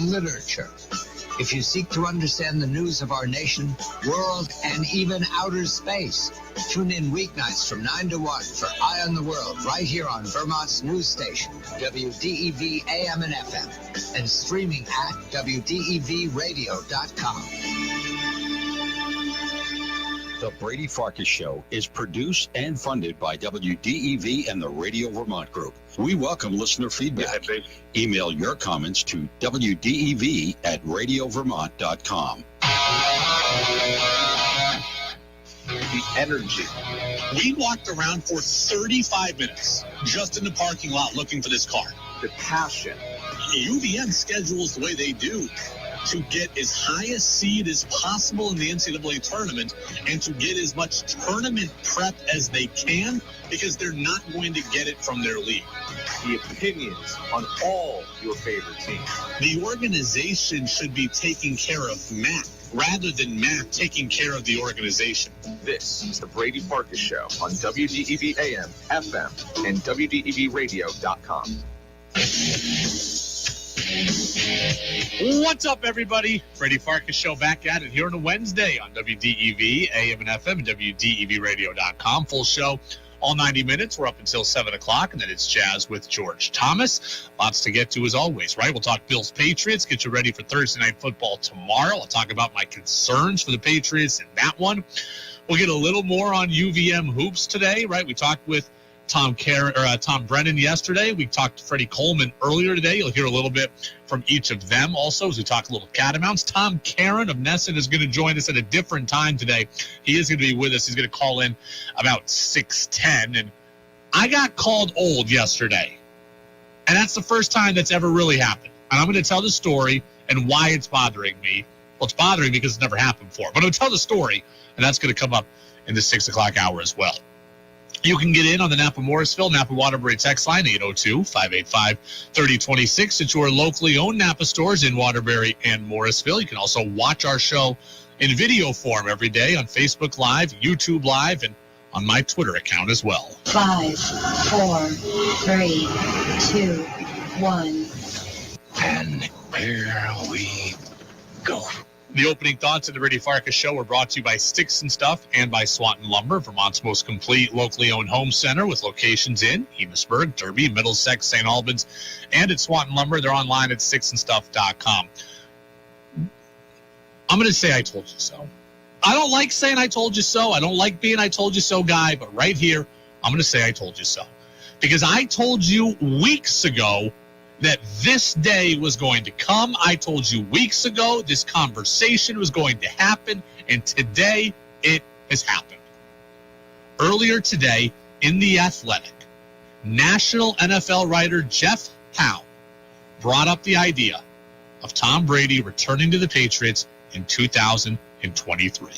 and literature. If you seek to understand the news of our nation, world, and even outer space, tune in weeknights from 9 to 1 for Eye on the World right here on Vermont's news station, WDEV AM and FM, and streaming at WDEVradio.com. The Brady Farkas Show is produced and funded by WDEV and the Radio Vermont Group. We welcome listener feedback. Email your comments to WDEV@radiovermont.com. The energy. We walked around for 35 minutes just in the parking lot looking for this car. The passion. UVM schedules the way they do to get as high a seed as possible in the NCAA tournament and to get as much tournament prep as they can, because they're not going to get it from their league. The opinions on all your favorite teams. The organization should be taking care of Matt rather than Matt taking care of the organization. This is the Brady Farkas Show on WDEV AM, FM, and WDEVradio.com. What's up, everybody? Brady Farkas Show back at it here on a Wednesday on WDEV, AM and FM, and WDEVradio.com. Full show, all 90 minutes. We're up until 7 o'clock, and then it's Jazz with George Thomas. Lots to get to as always, right? We'll talk Bills-Patriots, get you ready for Thursday Night Football tomorrow. I'll talk about my concerns for the Patriots in that one. We'll get a little more on UVM hoops today, right? We talked with Tom Brennan yesterday. We talked to Freddie Coleman earlier today. You'll hear a little bit from each of them also as we talk a little Catamounts. Tom Caron of NESN is going to join us at a different time today. He is going to be with us. He's going to call in about 6:10. And I got called old yesterday. And that's the first time that's ever really happened. And I'm going to tell the story and why it's bothering me. Well, it's bothering me because it's never happened before. But I'm going to tell the story, and that's going to come up in the 6 o'clock hour as well. You can get in on the Napa-Morrisville, Napa-Waterbury text line, 802-585-3026. At your locally owned Napa stores in Waterbury and Morrisville. You can also watch our show in video form every day on Facebook Live, YouTube Live, and on my Twitter account as well. 5, 4, 3, 2, 1. And here we go. The opening thoughts of the Brady Farkas Show were brought to you by Sticks and Stuff and by Swanton Lumber, Vermont's most complete locally owned home center with locations in Amesburg, Derby, Middlesex, St. Albans, and at Swanton Lumber. They're online at sticksandstuff.com. I'm going to say I told you so. I don't like saying I told you so. I don't like being I told you so guy, but right here, I'm going to say I told you so. Because I told you weeks ago that this day was going to come. I told you weeks ago this conversation was going to happen, and today it has happened. Earlier today in The Athletic, national NFL writer Jeff Howe brought up the idea of Tom Brady returning to the Patriots in 2023.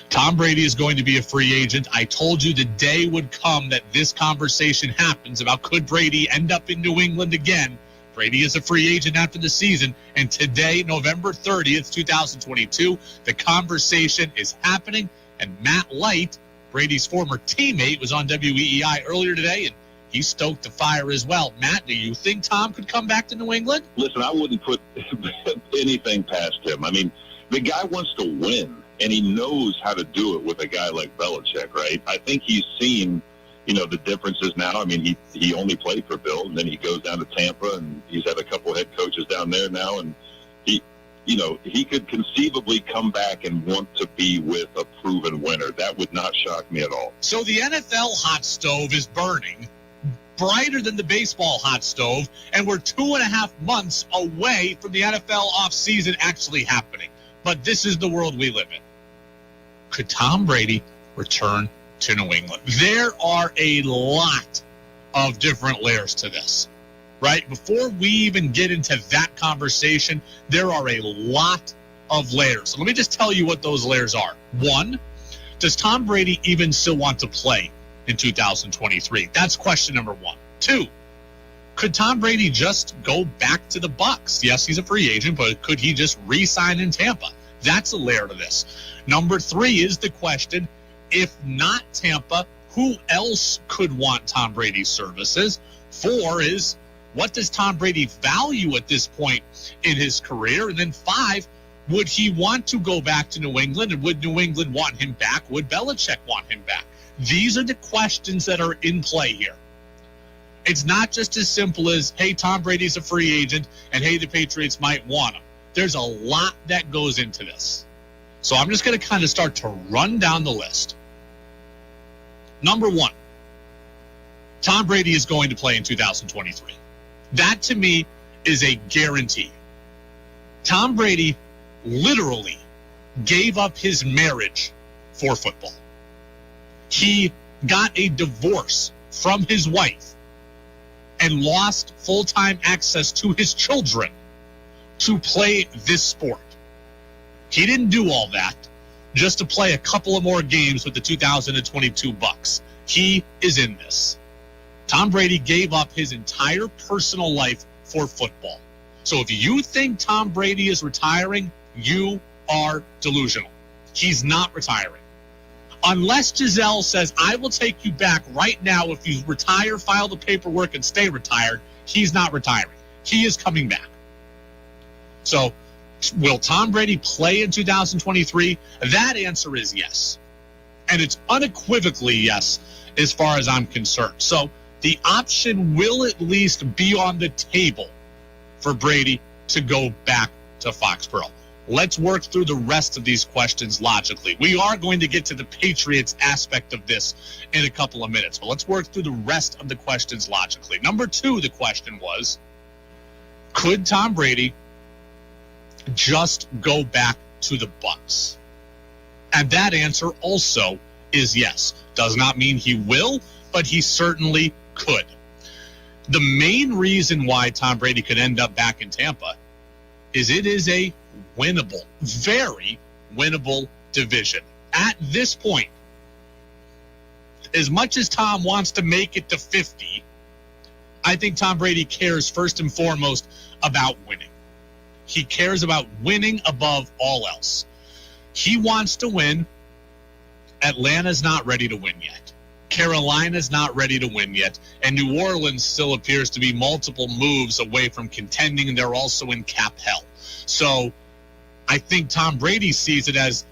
Tom Brady is going to be a free agent. I told you the day would come that this conversation happens about could Brady end up in New England again. Brady is a free agent after the season, and today, November 30th, 2022, the conversation is happening, and Matt Light, Brady's former teammate, was on WEEI earlier today, and he stoked the fire as well. Matt, do you think Tom could come back to New England? Listen, I wouldn't put anything past him. I mean, the guy wants to win, and he knows how to do it with a guy like Belichick, right? I think he's seen, the differences now. I mean, he only played for Bill, and then he goes down to Tampa, and he's had a couple head coaches down there now, and he could conceivably come back and want to be with a proven winner. That would not shock me at all. So the NFL hot stove is burning brighter than the baseball hot stove, and we're 2.5 months away from the NFL offseason actually happening. But this is the world we live in. Could Tom Brady return to New England? There are a lot of different layers to this, right? Before we even get into that conversation, there are a lot of layers. So let me just tell you what those layers are. One, does Tom Brady even still want to play in 2023? That's question number one. Two, could Tom Brady just go back to the Bucs? Yes, he's a free agent, but could he just re-sign in Tampa? That's a layer to this. Number three is the question, if not Tampa, who else could want Tom Brady's services? Four is, What does Tom Brady value at this point in his career? And then 5, would he want to go back to New England? And would New England want him back? Would Belichick want him back? These are the questions that are in play here. It's not just as simple as, hey, Tom Brady's a free agent, and hey, the Patriots might want him. There's a lot that goes into this. So I'm just going to kind of start to run down the list. Number 1, Tom Brady is going to play in 2023. That, to me, is a guarantee. Tom Brady literally gave up his marriage for football. He got a divorce from his wife and lost full-time access to his children to play this sport. He didn't do all that just to play a couple of more games with the 2022 Bucs. He is in this. Tom Brady gave up his entire personal life for football. So if you think Tom Brady is retiring, you are delusional. He's not retiring. Unless Giselle says, I will take you back right now if you retire, file the paperwork, and stay retired, he's not retiring. He is coming back. So will Tom Brady play in 2023? That answer is yes. And it's unequivocally yes as far as I'm concerned. So the option will at least be on the table for Brady to go back to Foxborough. Let's work through the rest of these questions logically. We are going to get to the Patriots aspect of this in a couple of minutes, but let's work through the rest of the questions logically. Number 2, the question was, could Tom Brady just go back to the Bucs? And that answer also is yes. Does not mean he will, but he certainly could. The main reason why Tom Brady could end up back in Tampa is it is a winnable, very winnable division. At this point, as much as Tom wants to make it to 50, I think Tom Brady cares first and foremost about winning. He cares about winning above all else. He wants to win. Atlanta's not ready to win yet. Carolina's not ready to win yet. And New Orleans still appears to be multiple moves away from contending, and they're also in cap hell. So I think Tom Brady sees it as,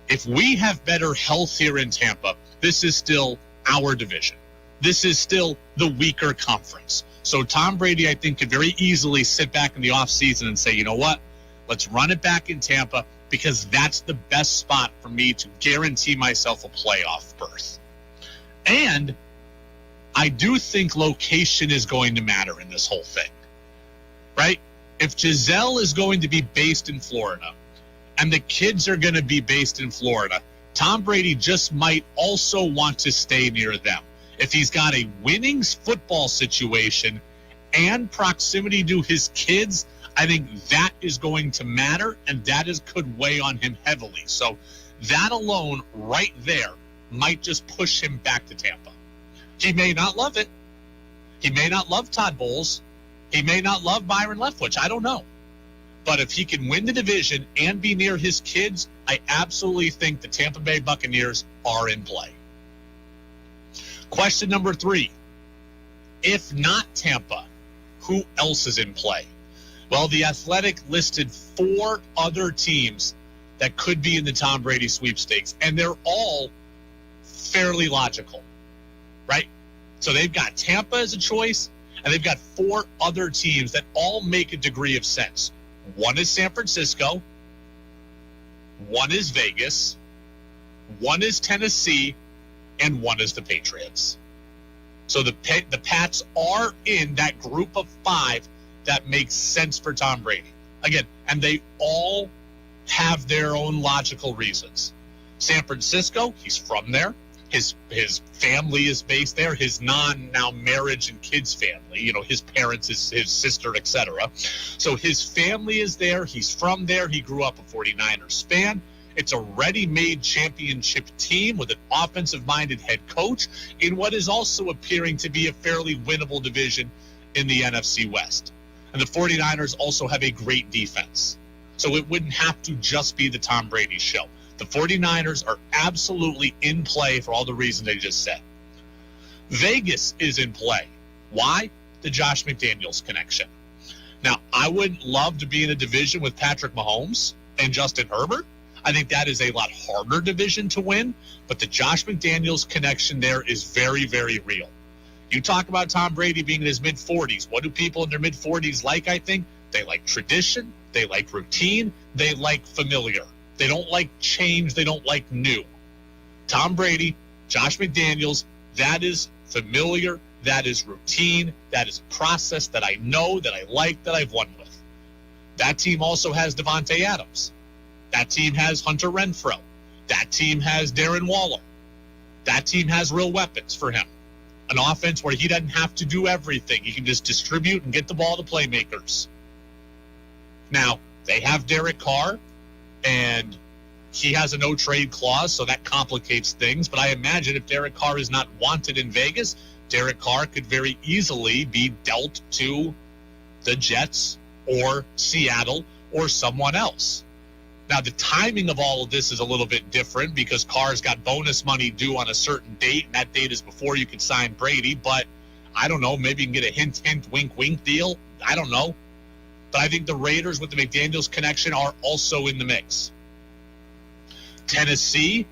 if we have better health here in Tampa, this is still our division. This is still the weaker conference. So Tom Brady, I think, could very easily sit back in the offseason and say, you know what, let's run it back in Tampa because that's the best spot for me to guarantee myself a playoff berth. And I do think location is going to matter in this whole thing, right? If Giselle is going to be based in Florida and the kids are going to be based in Florida, Tom Brady just might also want to stay near them. If he's got a winning football situation and proximity to his kids, I think that is going to matter, and that could weigh on him heavily. So that alone right there might just push him back to Tampa. He may not love it. He may not love Todd Bowles. He may not love Byron Leftwich. I don't know. But if he can win the division and be near his kids, I absolutely think the Tampa Bay Buccaneers are in play. Question number 3. If not Tampa, who else is in play? Well, The Athletic listed 4 other teams that could be in the Tom Brady sweepstakes, and they're all fairly logical, right? So they've got Tampa as a choice, and they've got 4 other teams that all make a degree of sense. One is San Francisco, one is Vegas, one is Tennessee, and one is the Patriots. So the Pats are in that group of 5 that makes sense for Tom Brady. Again, and they all have their own logical reasons. San Francisco, he's from there. His family is based there. His now marriage and kids family, his parents, his sister, etc. So his family is there. He's from there. He grew up a 49ers fan. It's a ready-made championship team with an offensive-minded head coach in what is also appearing to be a fairly winnable division in the NFC West. And the 49ers also have a great defense. So it wouldn't have to just be the Tom Brady show. The 49ers are absolutely in play for all the reasons I just said. Vegas is in play. Why? the Josh McDaniels connection. Now, I would love to be in a division with Patrick Mahomes and Justin Herbert. I think that is a lot harder division to win, but the Josh McDaniels connection there is very, very real. You talk about Tom Brady being in his mid-40s. What do people in their mid-40s like, I think? They like tradition. They like routine. They like familiar. They don't like change. They don't like new. Tom Brady, Josh McDaniels, that is familiar. That is routine. That is process that I know, that I like, that I've won with. That team also has Devontae Adams. That team has Hunter Renfrow. That team has Darren Waller. That team has real weapons for him. An offense where he doesn't have to do everything. He can just distribute and get the ball to playmakers. Now, they have Derek Carr, and he has a no-trade clause, so that complicates things. But I imagine if Derek Carr is not wanted in Vegas, Derek Carr could very easily be dealt to the Jets or Seattle or someone else. Now, the timing of all of this is a little bit different because Carr's got bonus money due on a certain date, and that date is before you can sign Brady. But I don't know, maybe you can get a hint, hint, wink, wink deal. I don't know. But I think the Raiders with the McDaniels connection are also in the mix. Tennessee,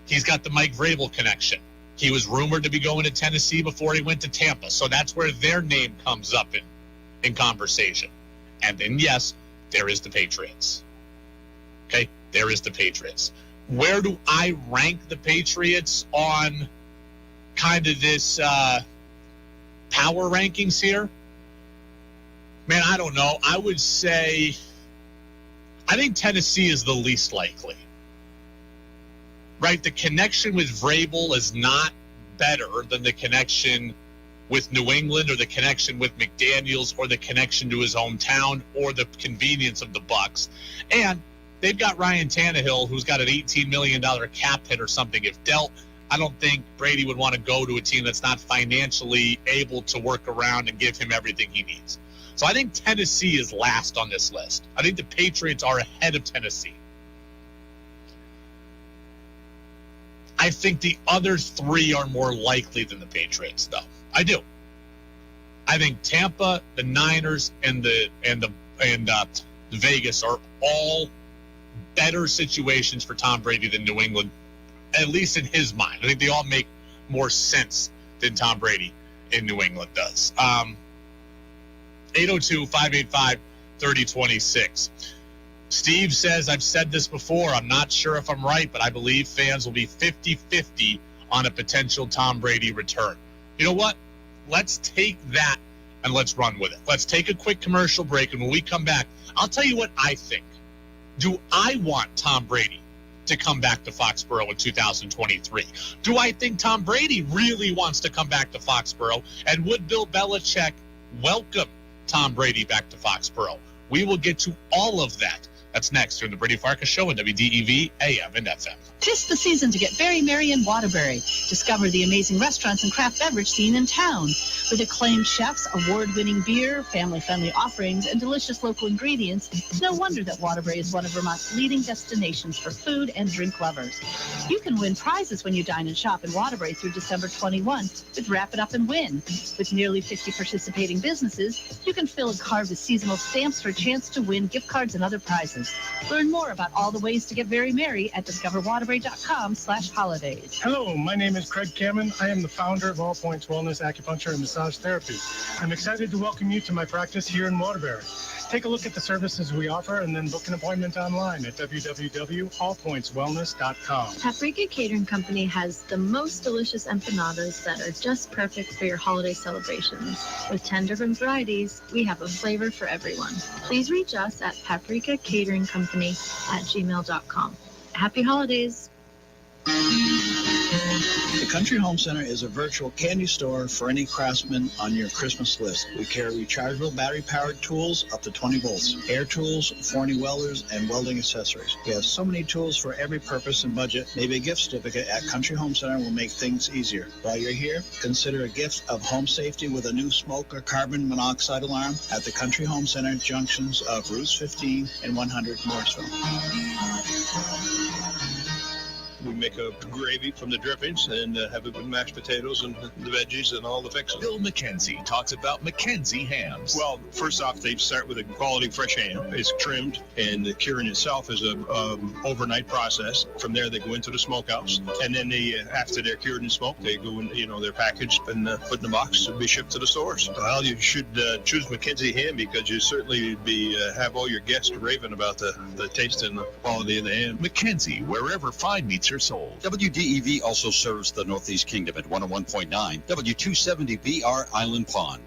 he's got the Mike Vrabel connection. He was rumored to be going to Tennessee before he went to Tampa. So that's where their name comes up in conversation. And then, yes, there is the Patriots. Okay, there is the Patriots. Where do I rank the Patriots on kind of this power rankings here? Man, I don't know. I would say I think Tennessee is the least likely. Right? The connection with Vrabel is not better than the connection with New England or the connection with McDaniels or the connection to his hometown or the convenience of the Bucs. And they've got Ryan Tannehill, who's got an $18 million cap hit or something if dealt. I don't think Brady would want to go to a team that's not financially able to work around and give him everything he needs. So I think Tennessee is last on this list. I think the Patriots are ahead of Tennessee. I think the other three are more likely than the Patriots, though. I do. I think Tampa, the Niners, and Vegas are all better situations for Tom Brady than New England, at least in his mind. I think they all make more sense than Tom Brady in New England does. 802-585-3026. Steve says, I've said this before. I'm not sure if I'm right, but I believe fans will be 50-50 on a potential Tom Brady return. You know what? Let's take that and let's run with it. Let's take a quick commercial break, and when we come back, I'll tell you what I think. Do I want Tom Brady to come back to Foxborough in 2023? Do I think Tom Brady really wants to come back to Foxborough? And would Bill Belichick welcome Tom Brady back to Foxborough? We will get to all of that. That's next here on the Brady Farkas Show on WDEV, AM, and FM. 'Tis the season to get very merry in Waterbury. Discover the amazing restaurants and craft beverage scene in town. With acclaimed chefs, award-winning beer, family-friendly offerings, and delicious local ingredients, it's no wonder that Waterbury is one of Vermont's leading destinations for food and drink lovers. You can win prizes when you dine and shop in Waterbury through December 21 with Wrap It Up and Win. With nearly 50 participating businesses, you can fill a card with seasonal stamps for a chance to win gift cards and other prizes. Learn more about all the ways to get very merry at discoverwaterbury.com/holidays. Hello, my name is Craig Cameron. I am the founder of All Points Wellness Acupuncture and Massage Therapy. I'm excited to welcome you to my practice here in Waterbury. Take a look at the services we offer and then book an appointment online at www.allpointswellness.com. Paprika Catering Company has the most delicious empanadas that are just perfect for your holiday celebrations. With 10 different varieties, we have a flavor for everyone. Please reach us at paprikacateringcompany@gmail.com. Happy holidays! The Country Home Center is a virtual candy store for any craftsman on your Christmas list. We carry rechargeable battery-powered tools up to 20 volts, air tools for any welders, and welding accessories. We have so many tools for every purpose and budget. Maybe a gift certificate at Country Home Center will make things easier. While you're here, consider a gift of home safety with a new smoke or carbon monoxide alarm at the Country Home Center junctions of Routes 15 and 100 Morrisville. We make a gravy from the drippings and have it with mashed potatoes and the veggies and all the fixings. Bill McKenzie talks about McKenzie hams. Well, first off, they start with a quality fresh ham. It's trimmed, and the curing itself is a overnight process. From there, they go into the smokehouse, and then after they're cured and smoked, they go in, they're packaged and put in a box to be shipped to the stores. Well, you should choose McKenzie ham because you certainly have all your guests raving about the taste and the quality of the ham. McKenzie, wherever fine meats are sold. WDEV also serves the Northeast Kingdom at 101.9 W270BR Island Pond.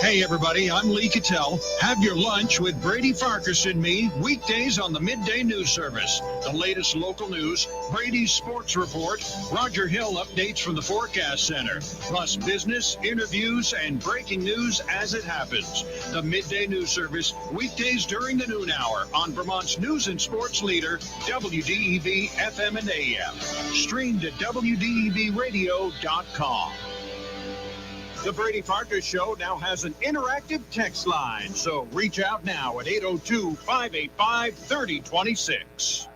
Hey everybody, I'm Lee Cattell. Have your lunch with Brady Farkas and me weekdays on the Midday News Service. The latest local news, Brady's sports report, Roger Hill updates from the Forecast Center, plus business, interviews, and breaking news as it happens. The Midday News Service, weekdays during the noon hour on Vermont's news and sports leader, WDEV FM and AM. Streamed at WDEVradio.com. The Brady Farkas Show now has an interactive text line, so reach out now at 802-585-3026.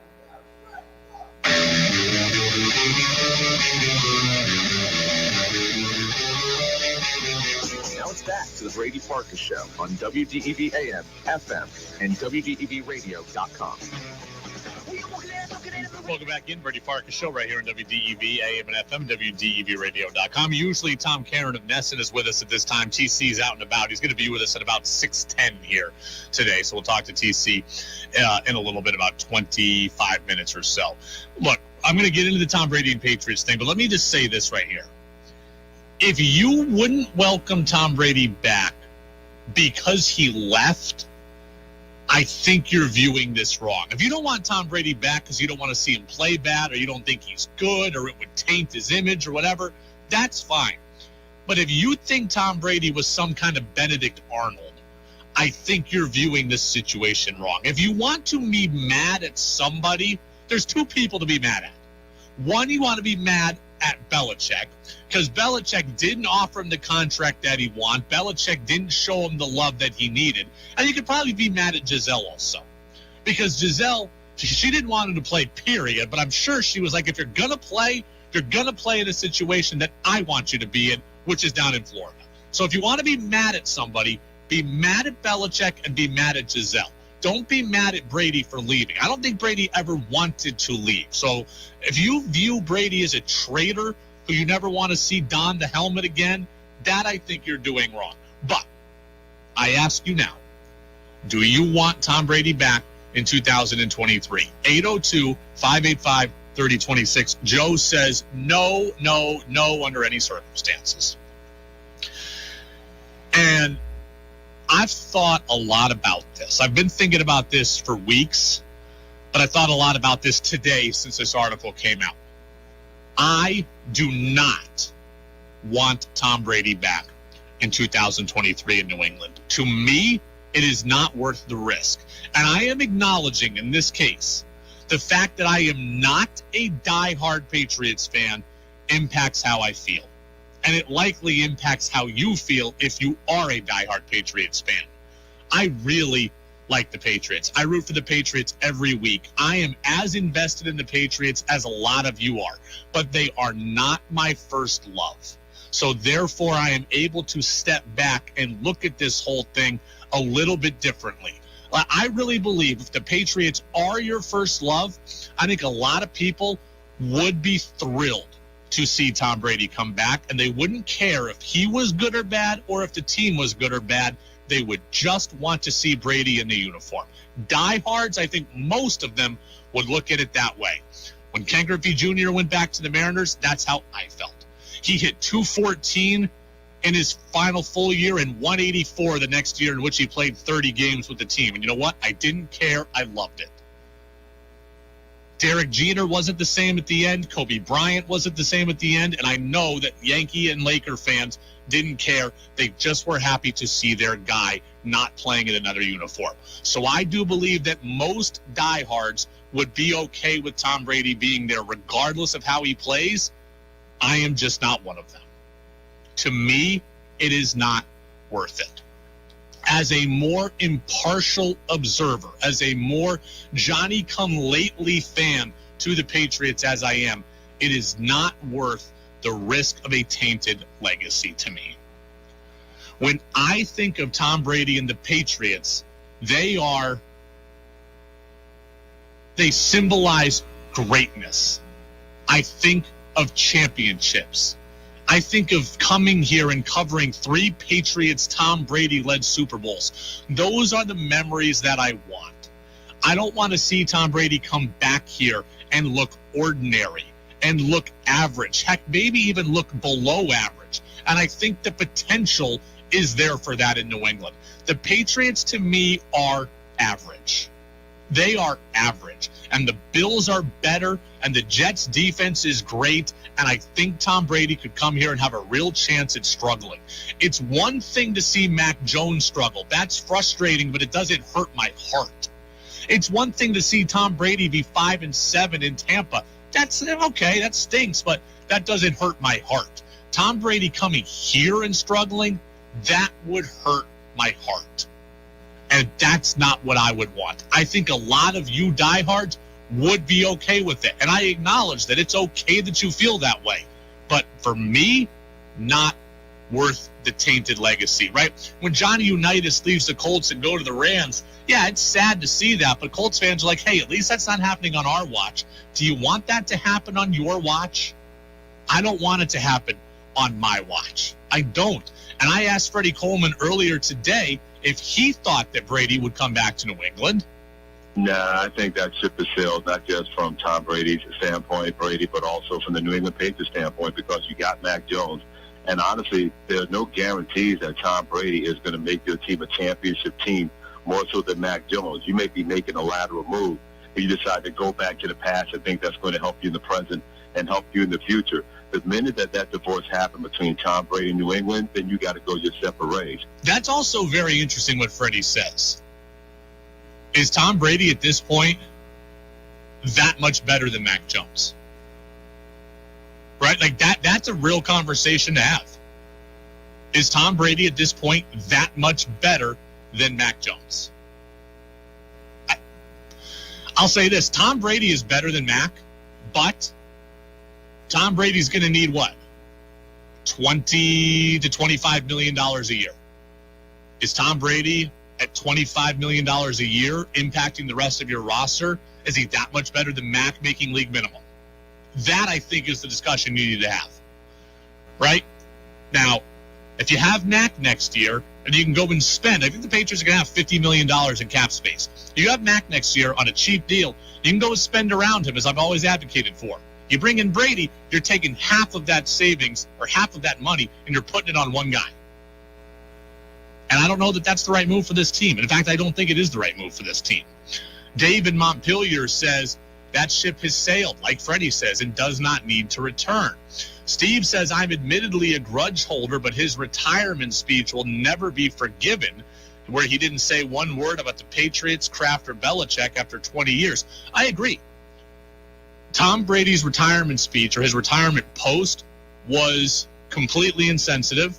Now it's back to the Brady Farkas Show on WDEV AM, FM, and WDEVradio.com. Welcome back in, Brady Farkas Show right here on WDEV, AM and FM, WDEVradio.com. Usually Tom Caron of NESN is with us at this time. TC's out and about. He's going to be with us at about 6:10 here today, so we'll talk to TC in a little bit, about 25 minutes or so. Look, I'm going to get into the Tom Brady and Patriots thing, but let me just say this right here. If you wouldn't welcome Tom Brady back because he left, I think you're viewing this wrong. If you don't want Tom Brady back because you don't want to see him play bad or you don't think he's good or it would taint his image or whatever, that's fine. But if you think Tom Brady was some kind of Benedict Arnold, I think you're viewing this situation wrong. If you want to be mad at somebody, there's two people to be mad at. One, you want to be mad at Belichick because Belichick didn't offer him the contract that he wanted. Belichick didn't show him the love that he needed. And you could probably be mad at Giselle also because Giselle, she didn't want him to play, period. But I'm sure she was like, if you're going to play in a situation that I want you to be in, which is down in Florida. So if you want to be mad at somebody, be mad at Belichick and be mad at Giselle. Don't be mad at Brady for leaving. I don't think Brady ever wanted to leave. So if you view Brady as a traitor who you never want to see don the helmet again, that I think you're doing wrong. But I ask you now, do you want Tom Brady back in 2023? 802-585-3026. Joe says no under any circumstances. And I've thought a lot about this. I've been thinking about this for weeks, but I thought a lot about this today since this article came out. I do not want Tom Brady back in 2023 in New England. To me, it is not worth the risk. And I am acknowledging in this case, the fact that I am not a diehard Patriots fan impacts how I feel. And it likely impacts how you feel if you are a diehard Patriots fan. I really like the Patriots. I root for the Patriots every week. I am as invested in the Patriots as a lot of you are, but they are not my first love. So therefore, I am able to step back and look at this whole thing a little bit differently. I really believe if the Patriots are your first love, I think a lot of people would be thrilled to see Tom Brady come back, and they wouldn't care if he was good or bad or if the team was good or bad. They would just want to see Brady in the uniform. Diehards, I think most of them would look at it that way. When Ken Griffey Jr. went back to the Mariners, that's how I felt. He hit .214 in his final full year and 184 the next year in which he played 30 games with the team. And you know what? I didn't care. I loved it. Derek Jeter wasn't the same at the end. Kobe Bryant wasn't the same at the end. And I know that Yankee and Laker fans didn't care. They just were happy to see their guy not playing in another uniform. So I do believe that most diehards would be okay with Tom Brady being there regardless of how he plays. I am just not one of them. To me, it is not worth it. As a more impartial observer, as a more Johnny-come-lately fan to the Patriots as I am, it is not worth the risk of a tainted legacy to me. When I think of Tom Brady and the Patriots, they symbolize greatness. I think of championships. I think of coming here and covering 3 Patriots Tom Brady-led Super Bowls. Those are the memories that I want. I don't want to see Tom Brady come back here and look ordinary and look average. Heck, maybe even look below average. And I think the potential is there for that in New England. The Patriots, to me, are average. They are average. And the Bills are better, and the Jets' defense is great, and I think Tom Brady could come here and have a real chance at struggling. It's one thing to see Mac Jones struggle. That's frustrating, but it doesn't hurt my heart. It's one thing to see Tom Brady be 5-7 in Tampa. That's okay, that stinks, but that doesn't hurt my heart. Tom Brady coming here and struggling, that would hurt my heart. And that's not what I would want. I think a lot of you diehards would be okay with it. And I acknowledge that it's okay that you feel that way. But for me, not worth the tainted legacy, right? When Johnny Unitas leaves the Colts and go to the Rams, yeah, it's sad to see that. But Colts fans are like, hey, at least that's not happening on our watch. Do you want that to happen on your watch? I don't want it to happen on my watch. I don't. And I asked Freddie Coleman earlier today if he thought that Brady would come back to New England. Nah, I think that ship has sailed, not just from Tom Brady's standpoint, Brady, but also from the New England Patriots standpoint, because you got Mac Jones. And honestly, there's no guarantees that Tom Brady is going to make your team a championship team more so than Mac Jones. You may be making a lateral move if you decide to go back to the past and think that's going to help you in the present and help you in the future. The minute that divorce happened between Tom Brady and New England, then you got to go your separate ways. That's also very interesting what Freddie says. Is Tom Brady at this point that much better than Mac Jones? Right? Like that's a real conversation to have. Is Tom Brady at this point that much better than Mac Jones? I'll say this. Tom Brady is better than Mac, but Tom Brady's going to need what? $20 to $25 million a year. Is Tom Brady at $25 million a year impacting the rest of your roster? Is he that much better than Mac making league minimum? That, I think, is the discussion you need to have. Right? Now, if you have Mac next year, and you can go and spend, I think the Patriots are going to have $50 million in cap space. You have Mac next year on a cheap deal, you can go and spend around him, as I've always advocated for. You bring in Brady, you're taking half of that savings or half of that money, and you're putting it on one guy. And I don't know that that's the right move for this team. In fact, I don't think it is the right move for this team. Dave in Montpelier says that ship has sailed, like Freddie says, and does not need to return. Steve says, I'm admittedly a grudge holder, but his retirement speech will never be forgiven, where he didn't say one word about the Patriots, Kraft, or Belichick after 20 years. I agree. Tom Brady's retirement speech or his retirement post was completely insensitive.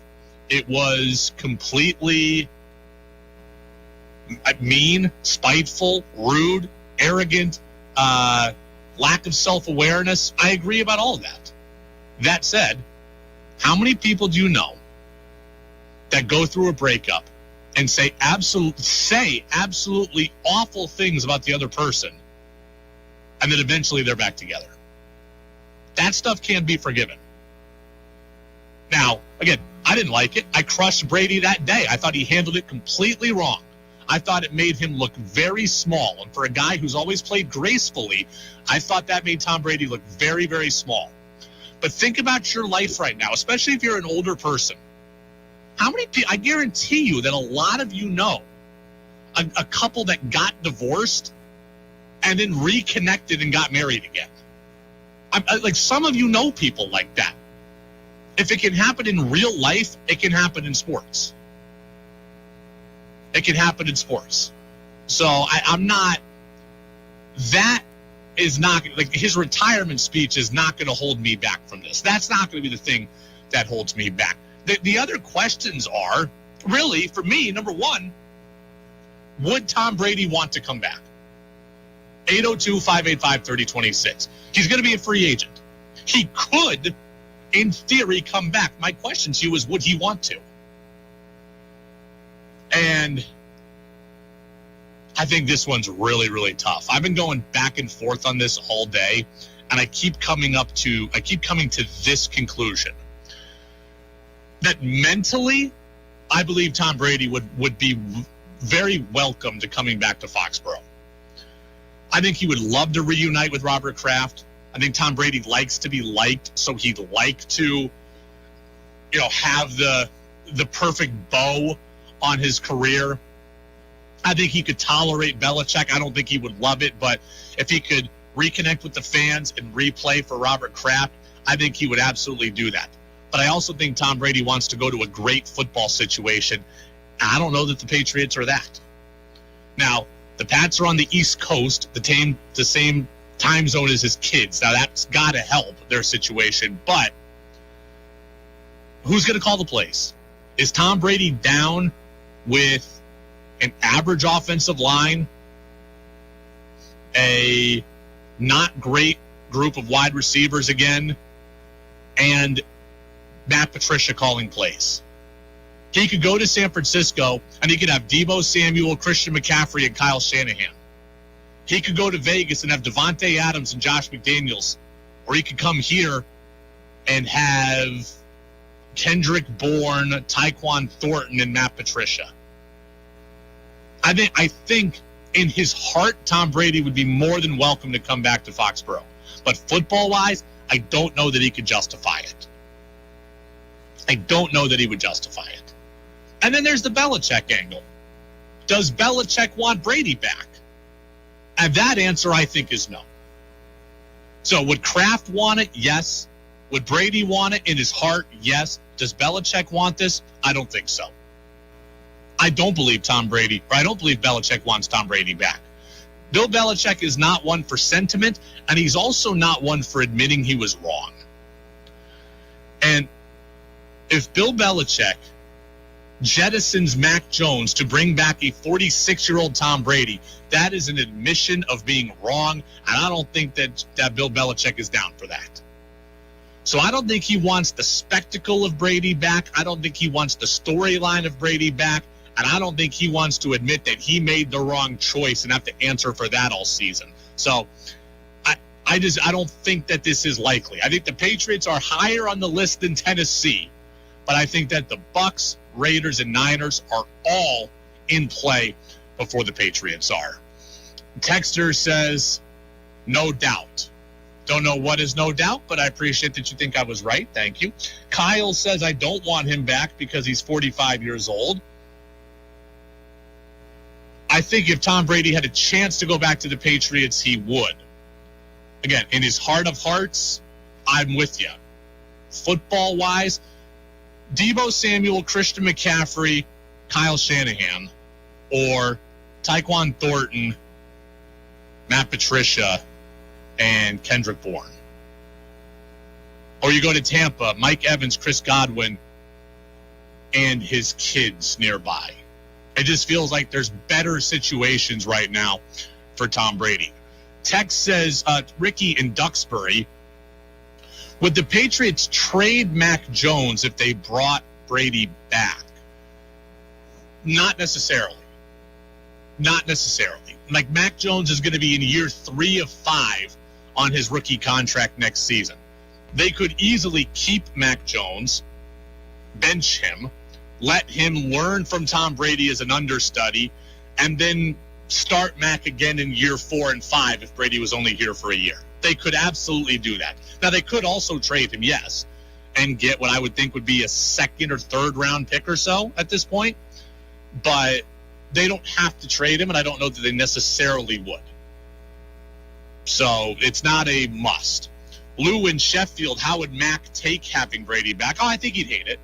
It was completely mean, spiteful, rude, arrogant, lack of self-awareness. I agree about all of that. That said, how many people do you know that go through a breakup and say absolutely awful things about the other person, and then eventually they're back together? That stuff can't be forgiven. Now, again, I didn't like it. I crushed Brady that day. I thought he handled it completely wrong. I thought it made him look very small. And for a guy who's always played gracefully, I thought that made Tom Brady look very, very small. But think about your life right now, especially if you're an older person. How many people, I guarantee you that a lot of you know a couple that got divorced and then reconnected and got married again. Like some of you know people like that. If it can happen in real life, it can happen in sports. It can happen in sports. So I'm not, that is not, like his retirement speech is not going to hold me back from this. That's not going to be the thing that holds me back. The other questions are, really, for me, number one, would Tom Brady want to come back? 802-585-3026. He's going to be a free agent. He could, in theory, come back. My question to you is, would he want to? And I think this one's really, really tough. I've been going back and forth on this all day, and I keep coming to this conclusion. That mentally, I believe Tom Brady would be very welcome to coming back to Foxborough. I think he would love to reunite with Robert Kraft. I think Tom Brady likes to be liked, so he'd like to, have the perfect bow on his career. I think he could tolerate Belichick. I don't think he would love it, but if he could reconnect with the fans and replay for Robert Kraft, I think he would absolutely do that. But I also think Tom Brady wants to go to a great football situation. I don't know that the Patriots are that. Now, the Pats are on the East Coast, the same time zone as his kids. Now, that's got to help their situation. But who's going to call the plays? Is Tom Brady down with an average offensive line, a not great group of wide receivers again, and Matt Patricia calling plays? He could go to San Francisco and he could have Deebo Samuel, Christian McCaffrey, and Kyle Shanahan. He could go to Vegas and have Devontae Adams and Josh McDaniels. Or he could come here and have Kendrick Bourne, Tyquan Thornton, and Matt Patricia. I think in his heart, Tom Brady would be more than welcome to come back to Foxborough. But football-wise, I don't know that he could justify it. I don't know that he would justify it. And then there's the Belichick angle. Does Belichick want Brady back? And that answer, I think, is no. So would Kraft want it? Yes. Would Brady want it in his heart? Yes. Does Belichick want this? I don't think so. I don't believe Belichick wants Tom Brady back. Bill Belichick is not one for sentiment, and he's also not one for admitting he was wrong. And if Bill Belichick jettisons Mac Jones to bring back a 46-year-old Tom Brady, that is an admission of being wrong, and I don't think that Bill Belichick is down for that. So I don't think he wants the spectacle of Brady back. I don't think he wants the storyline of Brady back, and I don't think he wants to admit that he made the wrong choice and have to answer for that all season. So I don't think that this is likely. I think the Patriots are higher on the list than Tennessee, but I think that the Bucks, Raiders, and Niners are all in play before the Patriots are. Texter says, no doubt. Don't know what is no doubt, but I appreciate that you think I was right. Thank you. Kyle says, I don't want him back because he's 45 years old. I think if Tom Brady had a chance to go back to the Patriots, he would. Again, in his heart of hearts, I'm with you. Football-wise, Deebo Samuel, Christian McCaffrey, Kyle Shanahan, or Tyquan Thornton, Matt Patricia, and Kendrick Bourne. Or you go to Tampa, Mike Evans, Chris Godwin, and his kids nearby. It just feels like there's better situations right now for Tom Brady. Text says, Ricky in Duxbury, would the Patriots trade Mac Jones if they brought Brady back? Not necessarily. Not necessarily. Like, Mac Jones is going to be in year 3 of 5 on his rookie contract next season. They could easily keep Mac Jones, bench him, let him learn from Tom Brady as an understudy, and then start Mac again in year 4 and 5 if Brady was only here for a year. They could absolutely do that. Now, they could also trade him, yes, and get what I would think would be a 2nd or 3rd round pick or so at this point. But they don't have to trade him, and I don't know that they necessarily would. So it's not a must. Lou in Sheffield, how would Mac take having Brady back? Oh, I think he'd hate it.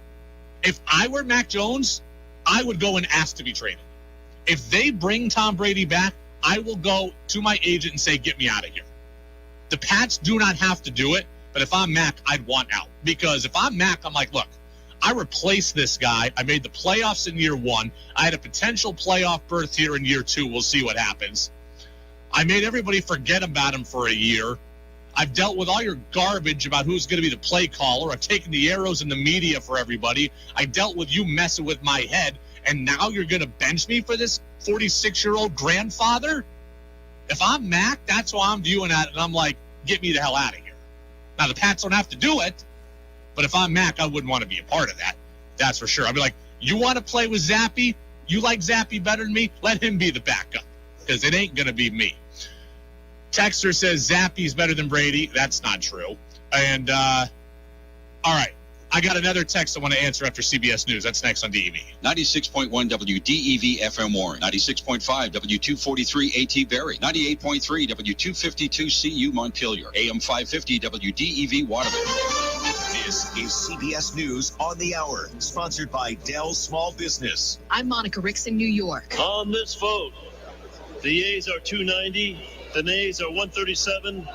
If I were Mac Jones, I would go and ask to be traded. If they bring Tom Brady back, I will go to my agent and say, get me out of here. The Pats do not have to do it, but if I'm Mac, I'd want out. Because if I'm Mac, I'm like, look, I replaced this guy. I made the playoffs in year 1. I had a potential playoff berth here in year 2. We'll see what happens. I made everybody forget about him for a year. I've dealt with all your garbage about who's going to be the play caller. I've taken the arrows in the media for everybody. I dealt with you messing with my head, and now you're going to bench me for this 46-year-old grandfather? If I'm Mac, that's how I'm viewing it, and I'm like, get me the hell out of here. Now, the Pats don't have to do it, but if I'm Mac, I wouldn't want to be a part of that. That's for sure. I'd be like, you want to play with Zappy? You like Zappy better than me? Let him be the backup, because it ain't going to be me. Texter says Zappy's better than Brady. That's not true. And, all right. I got another text I want to answer after CBS News. That's next on DEV. 96.1 WDEV FM Warren. 96.5 W243 AT Berry. 98.3 W252 CU Montpelier. AM 550 WDEV Waterville. This is CBS News on the Hour, sponsored by Dell Small Business. I'm Monica Ricks in New York. On this vote, the yeas are 290, the nays are 137.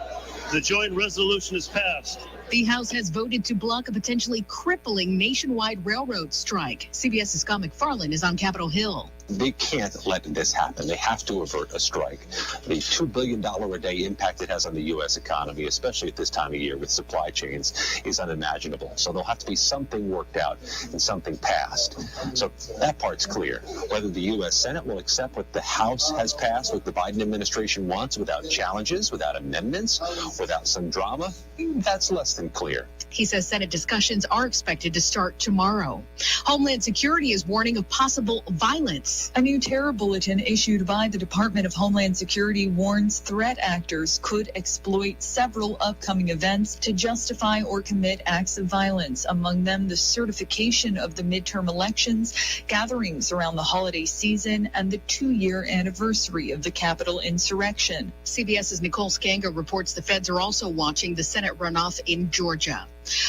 The joint resolution is passed. The House has voted to block a potentially crippling nationwide railroad strike. CBS's Scott McFarland is on Capitol Hill. They can't let this happen. They have to avert a strike. The $2 billion a day impact it has on the U.S. economy, especially at this time of year with supply chains, is unimaginable. So there'll have to be something worked out and something passed. So that part's clear. Whether the U.S. Senate will accept what the House has passed, what the Biden administration wants, without challenges, without amendments, without some drama, that's less than clear. He says Senate discussions are expected to start tomorrow. Homeland Security is warning of possible violence. A new terror bulletin issued by the Department of Homeland Security warns threat actors could exploit several upcoming events to justify or commit acts of violence, among them the certification of the midterm elections, gatherings around the holiday season, and the 2-year anniversary of the Capitol insurrection. CBS's Nicole Skanga reports the feds are also watching the Senate runoff in Georgia.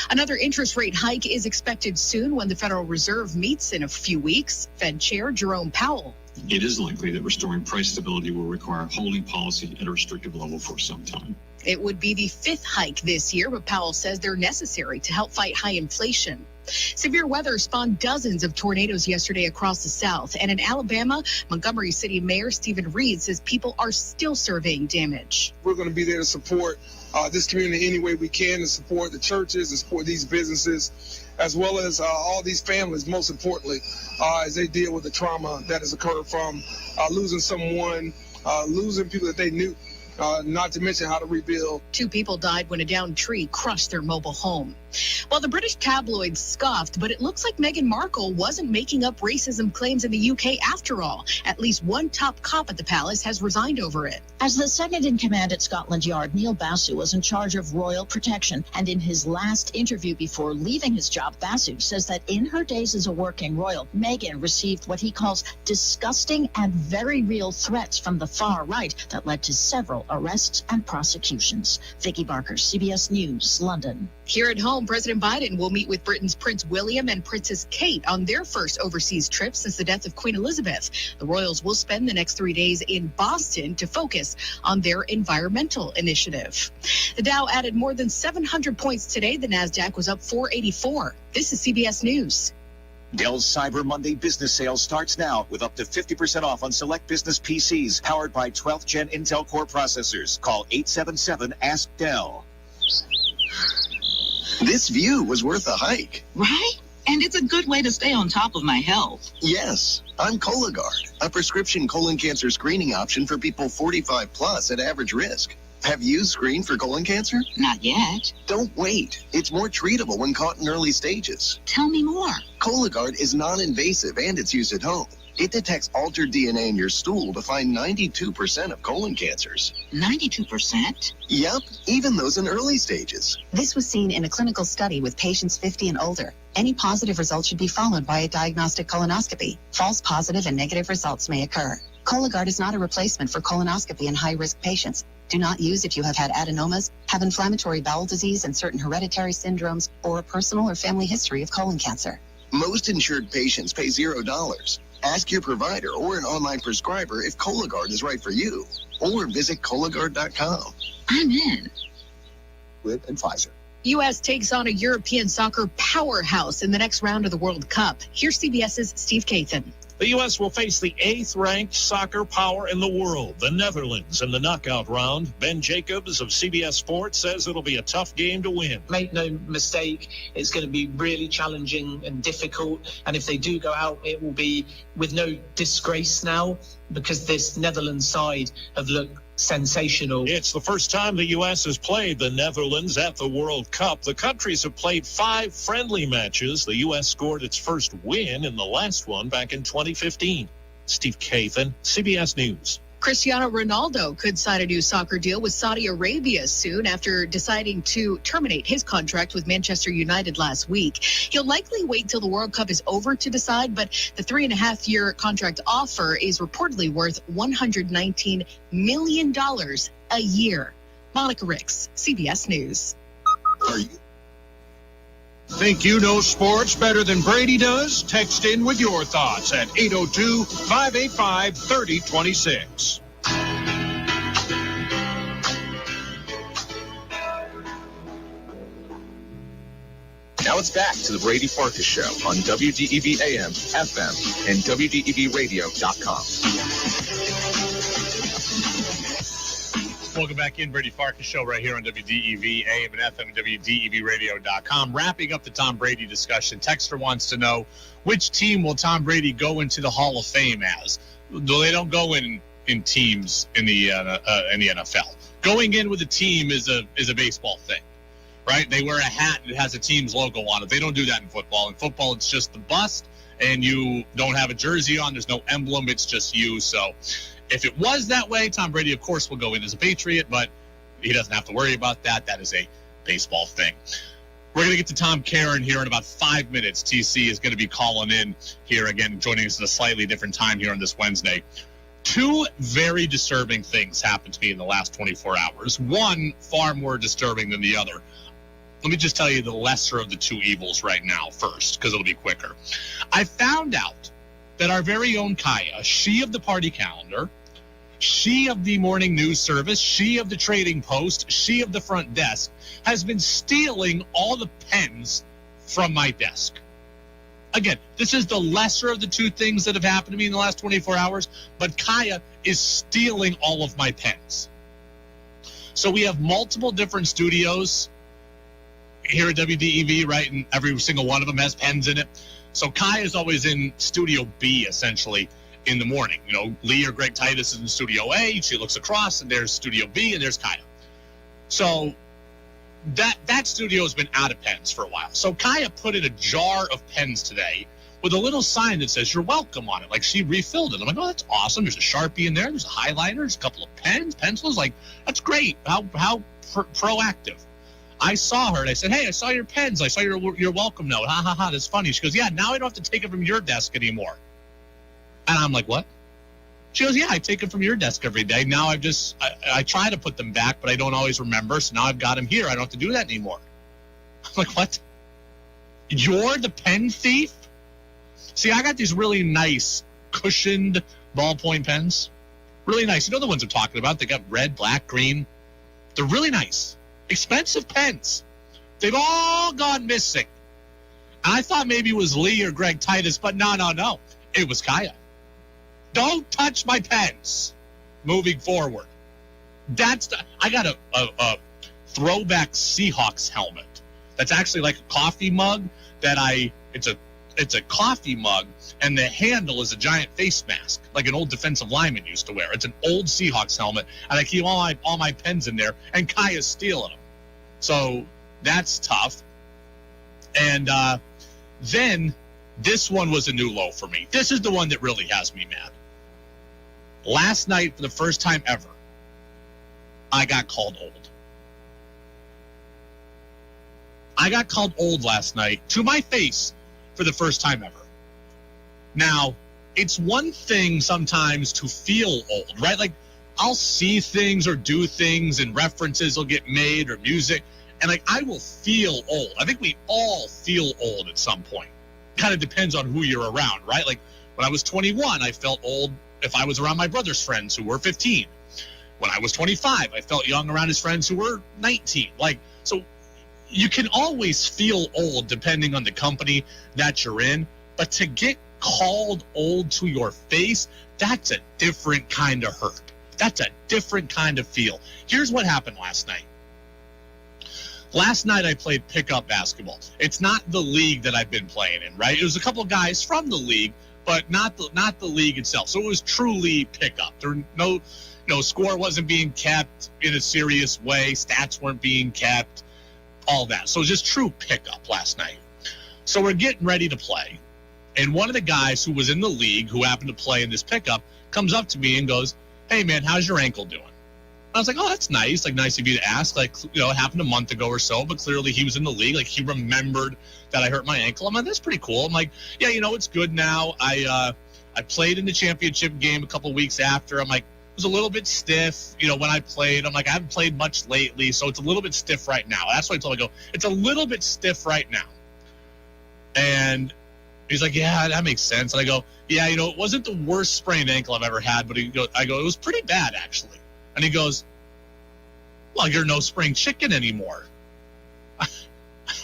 Another interest rate hike is expected soon when the Federal Reserve meets in a few weeks. Fed Chair Jerome Powell. It is likely that restoring price stability will require holding policy at a restrictive level for some time. It would be the 5th hike this year, but Powell says they're necessary to help fight high inflation. Severe weather spawned dozens of tornadoes yesterday across the South. And in Alabama, Montgomery City Mayor Stephen Reed says people are still surveying damage. We're going to be there to support this community any way we can, to support the churches, and support these businesses, as well as all these families, most importantly, as they deal with the trauma that has occurred from losing someone, losing people that they knew. Not to mention how to rebuild. 2 people died when a downed tree crushed their mobile home. Well, the British tabloids scoffed, but it looks like Meghan Markle wasn't making up racism claims in the UK after all. At least one top cop at the palace has resigned over it. As the second in command at Scotland Yard, Neil Basu was in charge of royal protection. And in his last interview before leaving his job, Basu says that in her days as a working royal, Meghan received what he calls disgusting and very real threats from the far right that led to several arrests and prosecutions. Vicky Barker, CBS News, London. Here at home, President Biden will meet with Britain's Prince William and Princess Kate on their first overseas trip since the death of Queen Elizabeth. The royals will spend the next 3 days in Boston to focus on their environmental initiative. The Dow added more than 700 points today. The NASDAQ was up 484. This is CBS News. Dell's Cyber Monday business sales starts now with up to 50% off on select business PCs powered by 12th Gen Intel Core processors. Call 877-ASK-DELL. This view was worth a hike. Right? And it's a good way to stay on top of my health. Yes, I'm Cologuard, a prescription colon cancer screening option for people 45 plus at average risk. Have you screened for colon cancer? Not yet. Don't wait. It's more treatable when caught in early stages. Tell me more. Cologuard is non-invasive and it's used at home. It detects altered DNA in your stool to find 92% of colon cancers. 92%? Yep, even those in early stages. This was seen in a clinical study with patients 50 and older. Any positive results should be followed by a diagnostic colonoscopy. False positive and negative results may occur. Cologuard is not a replacement for colonoscopy in high-risk patients. Do not use if you have had adenomas, have inflammatory bowel disease and certain hereditary syndromes, or a personal or family history of colon cancer. Most insured patients pay $0. Ask your provider or an online prescriber if Cologuard is right for you, or visit Cologuard.com. I'm in. With and Pfizer. U.S. takes on a European soccer powerhouse in the next round of the World Cup. Here's CBS's Steve Kathan. The U.S. will face the 8th-ranked soccer power in the world, the Netherlands, in the knockout round. Ben Jacobs of CBS Sports says it'll be a tough game to win. Make no mistake, it's going to be really challenging and difficult. And if they do go out, it will be with no disgrace now, because this Netherlands side have looked sensational. It's the first time the U.S. has played the Netherlands at the World Cup. The countries have played 5 friendly matches. The U.S. scored its first win in the last one back in 2015. Steve Kathan, CBS News. Cristiano Ronaldo could sign a new soccer deal with Saudi Arabia soon after deciding to terminate his contract with Manchester United last week. He'll likely wait till the World Cup is over to decide, but the 3.5-year contract offer is reportedly worth $119 million a year. Monica Ricks, CBS News. Think you know sports better than Brady does? Text in with your thoughts at 802-585-3026. Now it's back to the Brady Farkas Show on WDEV AM, FM, and WDEVradio.com. Welcome back in, Brady Farkas Show right here on WDEV, AM and FM, and WDEVradio.com. Wrapping up the Tom Brady discussion, Texter wants to know, which team will Tom Brady go into the Hall of Fame as? Though they don't go in teams in the NFL. Going in with a team is a baseball thing, right? They wear a hat that has a team's logo on it. They don't do that in football. In football, it's just the bust, and you don't have a jersey on. There's no emblem. It's just you. So if it was that way, Tom Brady, of course, will go in as a Patriot, but he doesn't have to worry about that. That is a baseball thing. We're going to get to Tom Caron here in about 5 minutes. TC is going to be calling in here again, joining us at a slightly different time here on this Wednesday. 2 very disturbing things happened to me in the last 24 hours. One far more disturbing than the other. Let me just tell you the lesser of the 2 evils right now first, because it'll be quicker. I found out that our very own Kaya, she of the party calendar, she of the morning news service, she of the trading post, she of the front desk, has been stealing all the pens from my desk. Again, this is the lesser of the 2 things that have happened to me in the last 24 hours, but Kaya is stealing all of my pens. So we have multiple different studios here at WDEV, right? And every single one of them has pens in it. So Kaya is always in Studio B, essentially, in the morning. You know, Lee or Greg Titus is in Studio A. She looks across, and there's Studio B, and there's Kaya. So that studio has been out of pens for a while. So Kaya put in a jar of pens today with a little sign that says, "You're welcome" on it. Like, she refilled it. I'm like, oh, that's awesome. There's a Sharpie in there. There's a highlighter. There's a couple of pens, pencils. Like, that's great. How proactive. I saw her, and I said, "Hey, I saw your pens. I saw your welcome note. Ha, ha, ha. That's funny." She goes, "Yeah, now I don't have to take it from your desk anymore." And I'm like, "What?" She goes, "Yeah, I take it from your desk every day. Now I try to put them back, but I don't always remember. So now I've got them here. I don't have to do that anymore." I'm like, "What? You're the pen thief?" See, I got these really nice cushioned ballpoint pens. Really nice. You know the ones I'm talking about? They got red, black, green. They're really nice. Expensive pens. They've all gone missing. And I thought maybe it was Lee or Greg Titus, but no. It was Kaya. Don't touch my pens moving forward. I got a throwback Seahawks helmet. That's actually like a coffee mug it's a coffee mug, and the handle is a giant face mask, like an old defensive lineman used to wear. It's an old Seahawks helmet, and I keep all my pens in there, and Kaya's stealing them. So that's tough. And then this one was a new low for me. This is the one that really has me mad. Last night, for the first time ever, I got called old. I got called old last night to my face for the first time ever. Now, it's one thing sometimes to feel old, right? Like, I'll see things or do things and references will get made or music, and like, I will feel old. I think we all feel old at some point. Kind of depends on who you're around, right? Like, when I was 21, I felt old if I was around my brother's friends who were 15. When I was 25, I felt young around his friends who were 19. Like, so you can always feel old depending on the company that you're in, but to get called old to your face, that's a different kind of hurt. That's a different kind of feel. Here's what happened last night. Last night I played pickup basketball. It's not the league that I've been playing in, right? It was a couple of guys from the league, but not the league itself. So it was truly pickup. There no score wasn't being kept in a serious way. Stats weren't being kept, all that. So it was just true pickup last night. So we're getting ready to play. And one of the guys who was in the league who happened to play in this pickup comes up to me and goes, "Hey, man, how's your ankle doing?" I was like, "Oh, that's nice. Like, nice of you to ask. Like, it happened a month ago or so, but clearly he was in the league. Like, he remembered that I hurt my ankle." I'm like, "That's pretty cool." I'm like, "Yeah, it's good now. I played in the championship game a couple weeks after. I'm like, it was a little bit stiff, when I played. I'm like, I haven't played much lately, so it's a little bit stiff right now." That's what I told him. I go, "It's a little bit stiff right now." And he's like, "Yeah, that makes sense." And I go, "Yeah, it wasn't the worst sprained ankle I've ever had, but I go, it was pretty bad, actually." And he goes, "Well, you're no spring chicken anymore."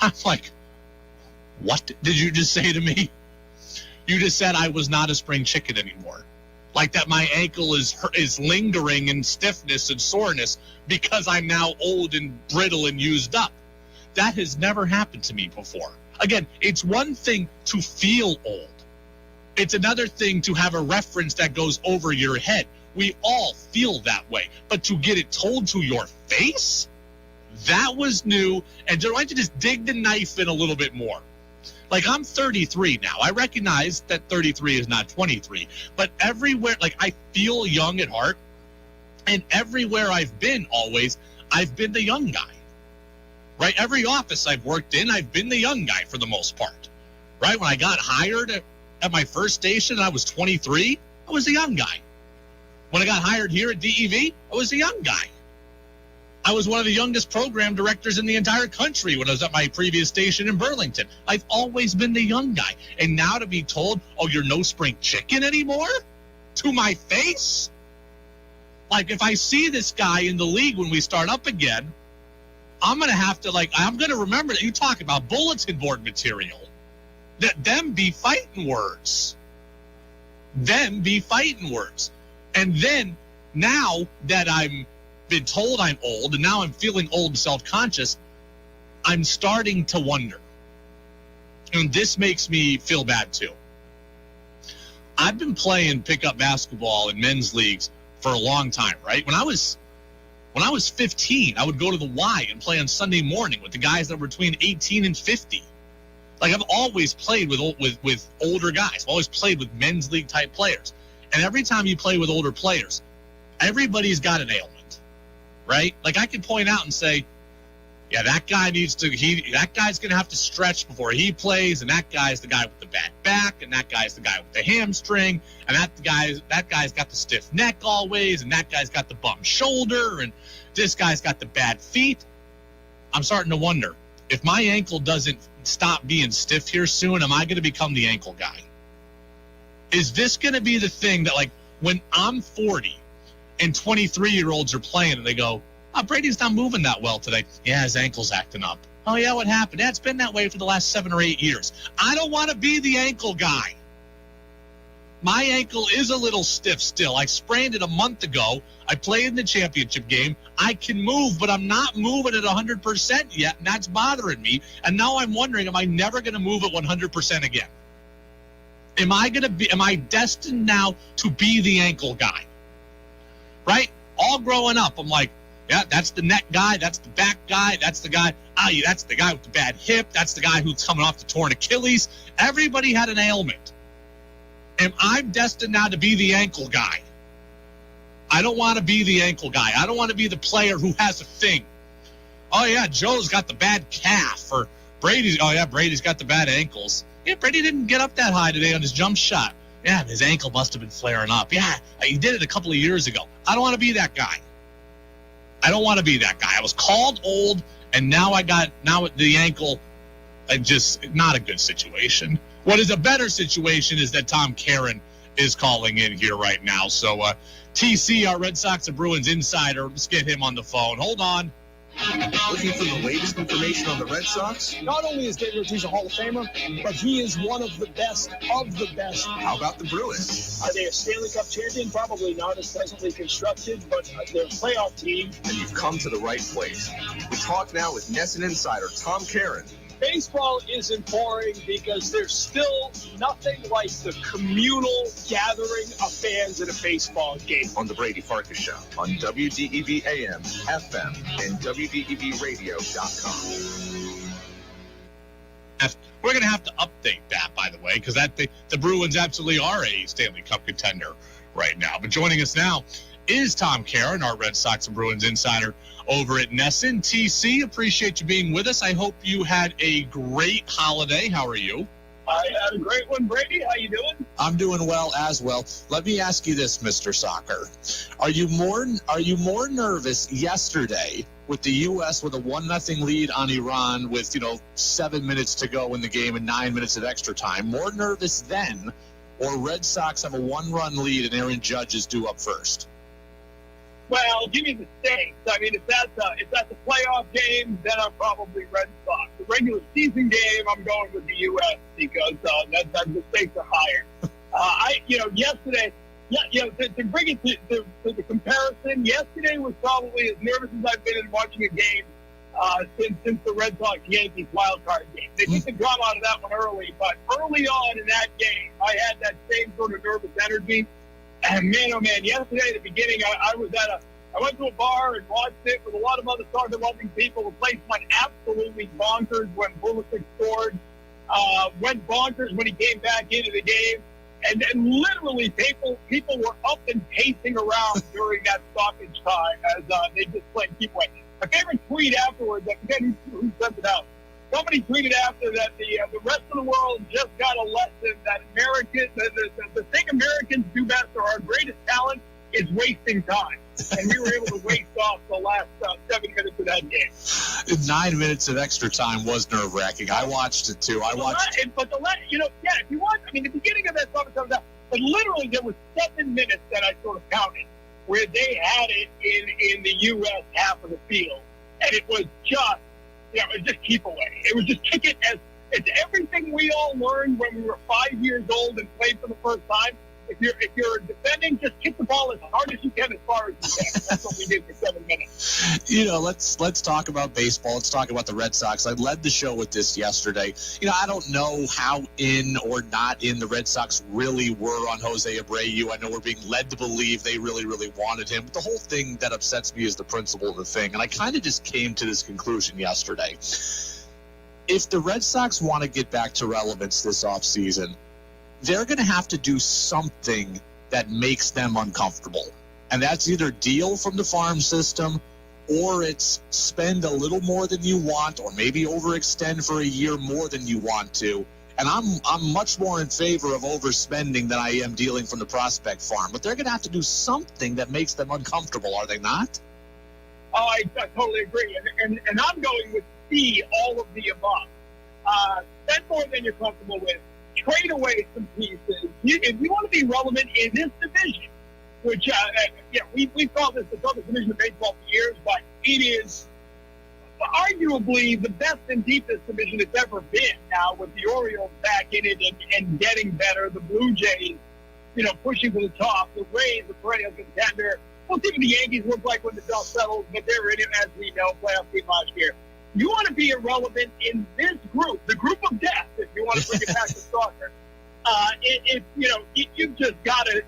I'm like, "What did you just say to me? You just said I was not a spring chicken anymore. Like that my ankle is lingering in stiffness and soreness because I'm now old and brittle and used up. That has never happened to me before." Again, it's one thing to feel old. It's another thing to have a reference that goes over your head. We all feel that way. But to get it told to your face, that was new. And why don't you just dig the knife in a little bit more? Like, I'm 33 now. I recognize that 33 is not 23. But everywhere, like, I feel young at heart. And everywhere I've been always, I've been the young guy. Right? Every office I've worked in, I've been the young guy for the most part. Right? When I got hired at my first station, I was 23. I was the young guy. When I got hired here at DEV, I was a young guy. I was one of the youngest program directors in the entire country when I was at my previous station in Burlington. I've always been the young guy. And now to be told, "Oh, you're no spring chicken anymore?" To my face? Like, if I see this guy in the league when we start up again, I'm going to have to, I'm going to remember that you talk about bulletin board material. That them be fighting words. Them be fighting words. And then, now that I'm been told I'm old, and now I'm feeling old and self-conscious, I'm starting to wonder. And this makes me feel bad, too. I've been playing pickup basketball in men's leagues for a long time, right? When I was 15, I would go to the Y and play on Sunday morning with the guys that were between 18 and 50. Like, I've always played with older guys. I've always played with men's league type players. And every time you play with older players, everybody's got an ailment, right? Like, I can point out and say, yeah, that guy that guy's going to have to stretch before he plays, and that guy's the guy with the bad back, and that guy's the guy with the hamstring, and that guy's got the stiff neck always, and that guy's got the bum shoulder, and this guy's got the bad feet. I'm starting to wonder, if my ankle doesn't stop being stiff here soon, am I going to become the ankle guy? Is this going to be the thing that, like, when I'm 40 and 23-year-olds are playing and they go, "Oh, Brady's not moving that well today." "Yeah, his ankle's acting up." "Oh, yeah, what happened?" "Yeah, it's been that way for the last 7 or 8 years." I don't want to be the ankle guy. My ankle is a little stiff still. I sprained it a month ago. I played in the championship game. I can move, but I'm not moving at 100% yet, and that's bothering me. And now I'm wondering, am I never going to move at 100% again? Am I destined now to be the ankle guy? Right? All growing up, I'm like, yeah, that's the neck guy, that's the back guy, that's the guy, that's the guy with the bad hip, that's the guy who's coming off the torn Achilles. Everybody had an ailment. And I'm destined now to be the ankle guy. I don't want to be the ankle guy. I don't want to be the player who has a thing. "Oh, yeah, Joe's got the bad calf," or Brady's got the bad ankles. "Yeah, Brady didn't get up that high today on his jump shot. Yeah, his ankle must have been flaring up. Yeah, he did it a couple of years ago." I don't want to be that guy. I don't want to be that guy. I was called old, and now the ankle, just not a good situation. What is a better situation is that Tom Caron is calling in here right now. So, TC, our Red Sox and Bruins insider, let's get him on the phone. Hold on. Looking for the latest information on the Red Sox? Not only is David Ortiz a Hall of Famer, but he is one of the best of the best. How about the Bruins? Are they a Stanley Cup champion? Probably not as presently constructed, but they're a playoff team. And you've come to the right place. We talk now with NESN insider Tom Caron. Baseball isn't boring because there's still nothing like the communal gathering of fans at a baseball game. On the Brady Farkas Show on WDEV AM, FM, and WDEVradio.com. We're going to have to update that, by the way, because the Bruins absolutely are a Stanley Cup contender right now. But joining us now is Tom Caron, our Red Sox and Bruins insider over at NESN. TC, appreciate you being with us. I hope you had a great holiday. How are you? I had a great one, Brady. How you doing? I'm doing well as well. Let me ask you this, Mr. Soccer. Are you more nervous yesterday with the U.S. with a 1-0 lead on Iran with, 7 minutes to go in the game and 9 minutes of extra time? More nervous then, or Red Sox have a 1-run lead and Aaron Judge is due up first? Well, give me the stakes. I mean, if that's a playoff game, then I'm probably Red Sox. The regular season game, I'm going with the U.S. because the stakes are higher. Yesterday, to bring it to the comparison, yesterday was probably as nervous as I've been in watching a game since the Red Sox-Yankees wild card game. They took the drama out of that one early, but early on in that game, I had that same sort of nervous energy. And man, oh man, yesterday at the beginning, I went to a bar and watched it with a lot of other soccer-loving people. The place went absolutely bonkers when Pulisic scored, went bonkers when he came back into the game. And then literally people were up and pacing around during that stoppage time as they just played keep away. My favorite tweet afterwards, I forget who sent it out. Somebody tweeted after that the rest of the world just got a lesson that the thing Americans do best, or our greatest talent, is wasting time. And we were able to waste off the last 7 minutes of that game. 9 minutes of extra time was nerve-wracking. I watched it too. If you want, the beginning of that stuff, but literally there was 7 minutes that I sort of counted where they had it in the U.S. half of the field, and it was just. It was just keep away. It was just kick it as it's everything we all learned when we were 5 years old and played for the first time. If you're defending, just kick the ball as hard as you can, as far as you can. That's what we did for 7 minutes. Let's talk about baseball. Let's talk about the Red Sox. I led the show with this yesterday. I don't know how in or not in the Red Sox really were on Jose Abreu. I know we're being led to believe they really, really wanted him. But the whole thing that upsets me is the principle of the thing. And I kind of just came to this conclusion yesterday. If the Red Sox want to get back to relevance this offseason, they're going to have to do something that makes them uncomfortable. And that's either deal from the farm system, or it's spend a little more than you want, or maybe overextend for a year more than you want to. And I'm much more in favor of overspending than I am dealing from the prospect farm. But they're going to have to do something that makes them uncomfortable, are they not? Oh, I totally agree. And I'm going with C, all of the above. Spend more than you're comfortable with. Trade away some pieces. If you want to be relevant in this division, which, we've called this the toughest division of baseball for years, but it is arguably the best and deepest division it's ever been now, with the Orioles back in it and getting better, the Blue Jays, pushing to the top, the Rays, the perennial contender. We'll see what the Yankees look like when the dust settles, but they're in it, as we know, playoff team last year. You want to be irrelevant in this group, the group of death, if you want to bring it back to soccer. You've got to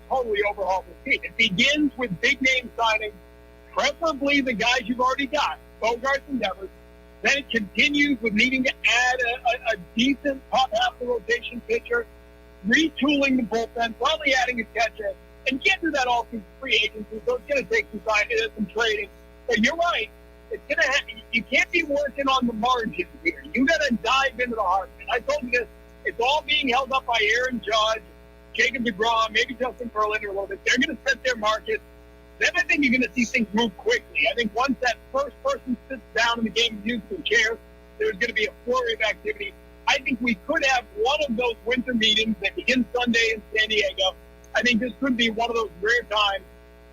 totally overhaul the team. It begins with big name signings, preferably the guys you've already got, Bogarts and Devers. Then it continues with needing to add a decent top half of the rotation pitcher, retooling the bullpen, probably adding a catcher, and get to that all through free agency. So it's going to take some trading. But you're right. It's going to happen. You can't be working on the margins here. You got to dive into the heart. And I told you this. It's all being held up by Aaron Judge, Jacob DeGrom, maybe Justin Verlander a little bit. They're going to set their markets. Then I think you're going to see things move quickly. I think once that first person sits down in the game and uses some chairs, there's going to be a flurry of activity. I think we could have one of those winter meetings that begin Sunday in San Diego. I think this could be one of those rare times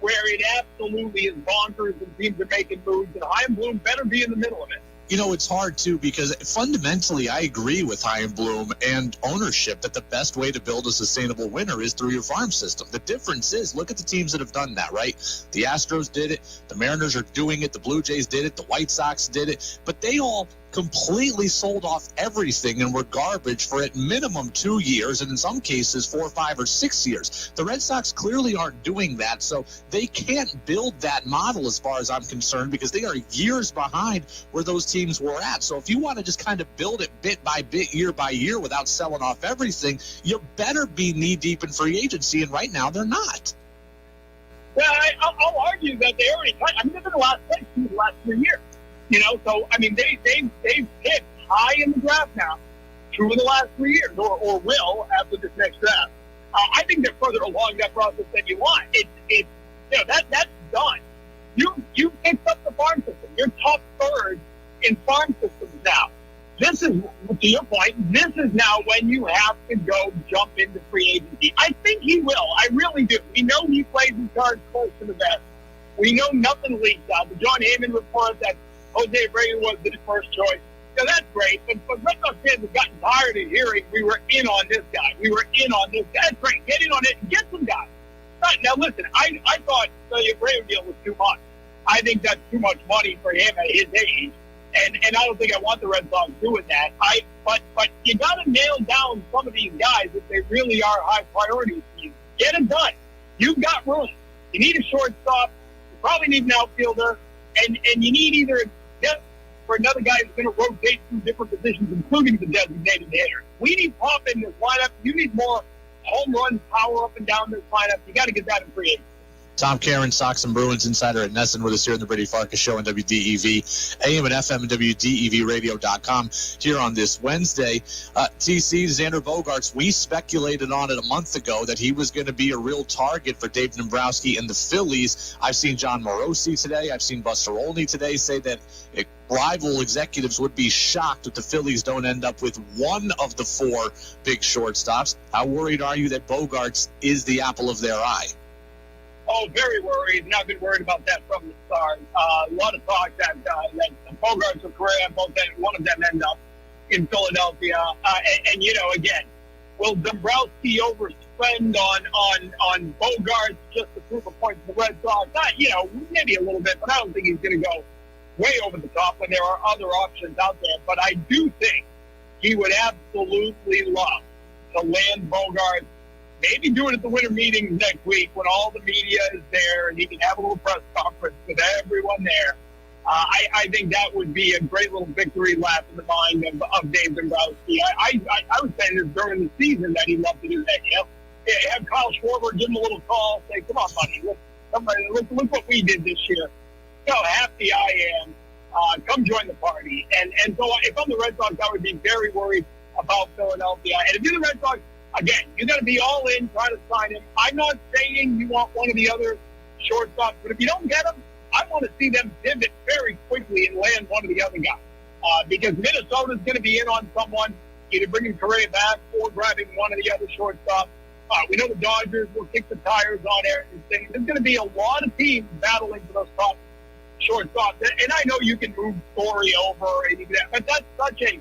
where it absolutely is bonkers and teams are making moves, and Chaim Bloom better be in the middle of it. You know, it's hard, too, because fundamentally I agree with Chaim Bloom and ownership that the best way to build a sustainable winner is through your farm system. The difference is, look at the teams that have done that, right? The Astros did it. The Mariners are doing it. The Blue Jays did it. The White Sox did it. But they all completely sold off everything and were garbage for at minimum 2 years, and in some cases 4, 5, or 6 years. The Red Sox clearly aren't doing that, so they can't build that model as far as I'm concerned, because they are years behind where those teams were at. So if you want to just kind of build it bit by bit, year by year, without selling off everything, you better be knee-deep in free agency, and right now they're not. Well, I'll argue that they already – I mean, they've been the last place in the last 3 years. You know, so, I mean, they've hit high in the draft now, 2 of the last 3 years, or will after this next draft. I think they're further along that process than you want. It's you know, that's done. You picked up the farm system. You're top third in farm systems now. This is, to your point, this is now when you have to go jump into free agency. I think he will. I really do. We know he plays his cards close to the vest. We know nothing leaks out. The John Heyman report that Jose Brady was the first choice. Now, that's great, but Red Sox fans have gotten tired of hearing we were in on this guy. We were in on this guy. That's great. Get in on it and get some guys. Now, listen, I thought the Brady deal was too much. I think that's too much money for him at his age, and I don't think I want the Red Sox doing that. But you got to nail down some of these guys if they really are high priorities for you. Get it done. You've got room. You need a shortstop. You probably need an outfielder, and you need either for another guy who's going to rotate through different positions, including the designated hitter. We need pop in this lineup. You need more home run power up and down this lineup. You got to get that in free agency. Tom Caron, Sox and Bruins insider at NESN, with us here on the Brady Farkas Show on WDEV, AM and FM and WDEVradio.com here on this Wednesday. TC, Xander Bogaerts, we speculated on it a month ago that he was going to be a real target for Dave Dombrowski and the Phillies. I've seen John Morosi today. I've seen Buster Olney today say that rival executives would be shocked if the Phillies don't end up with one of the 4 big shortstops. How worried are you that Bogaerts is the apple of their eye? Oh, very worried, and I've been worried about that from the start. A lot of talk that Bogaerts and Correa, one of them end up in Philadelphia. And you know, again, will Dombrowski overspend on Bogaerts just to prove a point to the Red Sox? You know, maybe a little bit, but I don't think he's going to go way over the top when there are other options out there. But I do think he would absolutely love to land Bogaerts. Maybe do it at the winter meetings next week when all the media is there and he can have a little press conference with everyone there. I think that would be a great little victory lap in the mind of Dave Dombrowski. I was saying this during the season that he'd love to do that. You know, have Kyle Schwarber give him a little call, say, "Come on, buddy, look what we did this year. You know how happy I am. Come join the party." And so if I'm the Red Sox, I would be very worried about Philadelphia. And if you're the Red Sox, again, you got to be all in, try to sign him. I'm not saying you want one of the other shortstops, but if you don't get him, I want to see them pivot very quickly and land one of the other guys. Because Minnesota's going to be in on someone, either bringing Correa back or grabbing one of the other shortstops. We know the Dodgers will kick the tires on everything. There's going to be a lot of teams battling for those top shortstops. And I know you can move Story over, but that's such a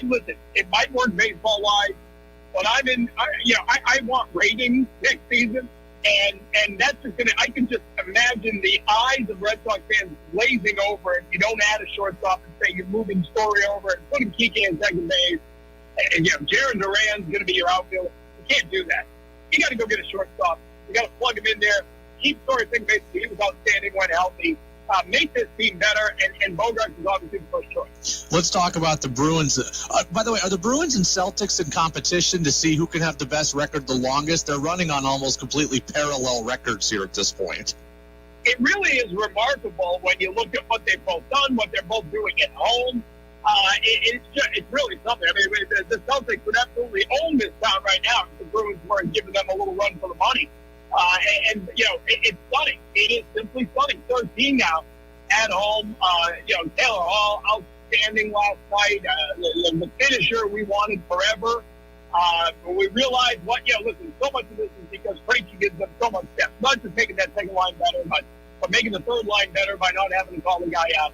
and listen, it might work baseball-wise, but I want ratings next season, and that's just gonna. I can just imagine the eyes of Red Sox fans glazing over if you don't add a shortstop and say you're moving Story over and putting Kike in second base, and Jaron Duran's gonna be your outfielder. You can't do that. You got to go get a shortstop. You got to plug him in there. Keep Story second base. He was outstanding when healthy. Make this team better, and Bogaerts is obviously the first choice. Let's talk about the Bruins. By the way, are the Bruins and Celtics in competition to see who can have the best record the longest? They're running on almost completely parallel records here at this point. It really is remarkable when you look at what they've both done, what they're both doing at home. It's really something. I mean, the Celtics would absolutely own this town right now if the Bruins weren't giving them a little run for the money. It's stunning. It is simply stunning. 13 now at home. Taylor Hall outstanding last night. The finisher we wanted forever. But we realized listen, so much of this is because Krejci gives them so much depth. Not just making that second line better, but making the third line better by not having to call the guy out.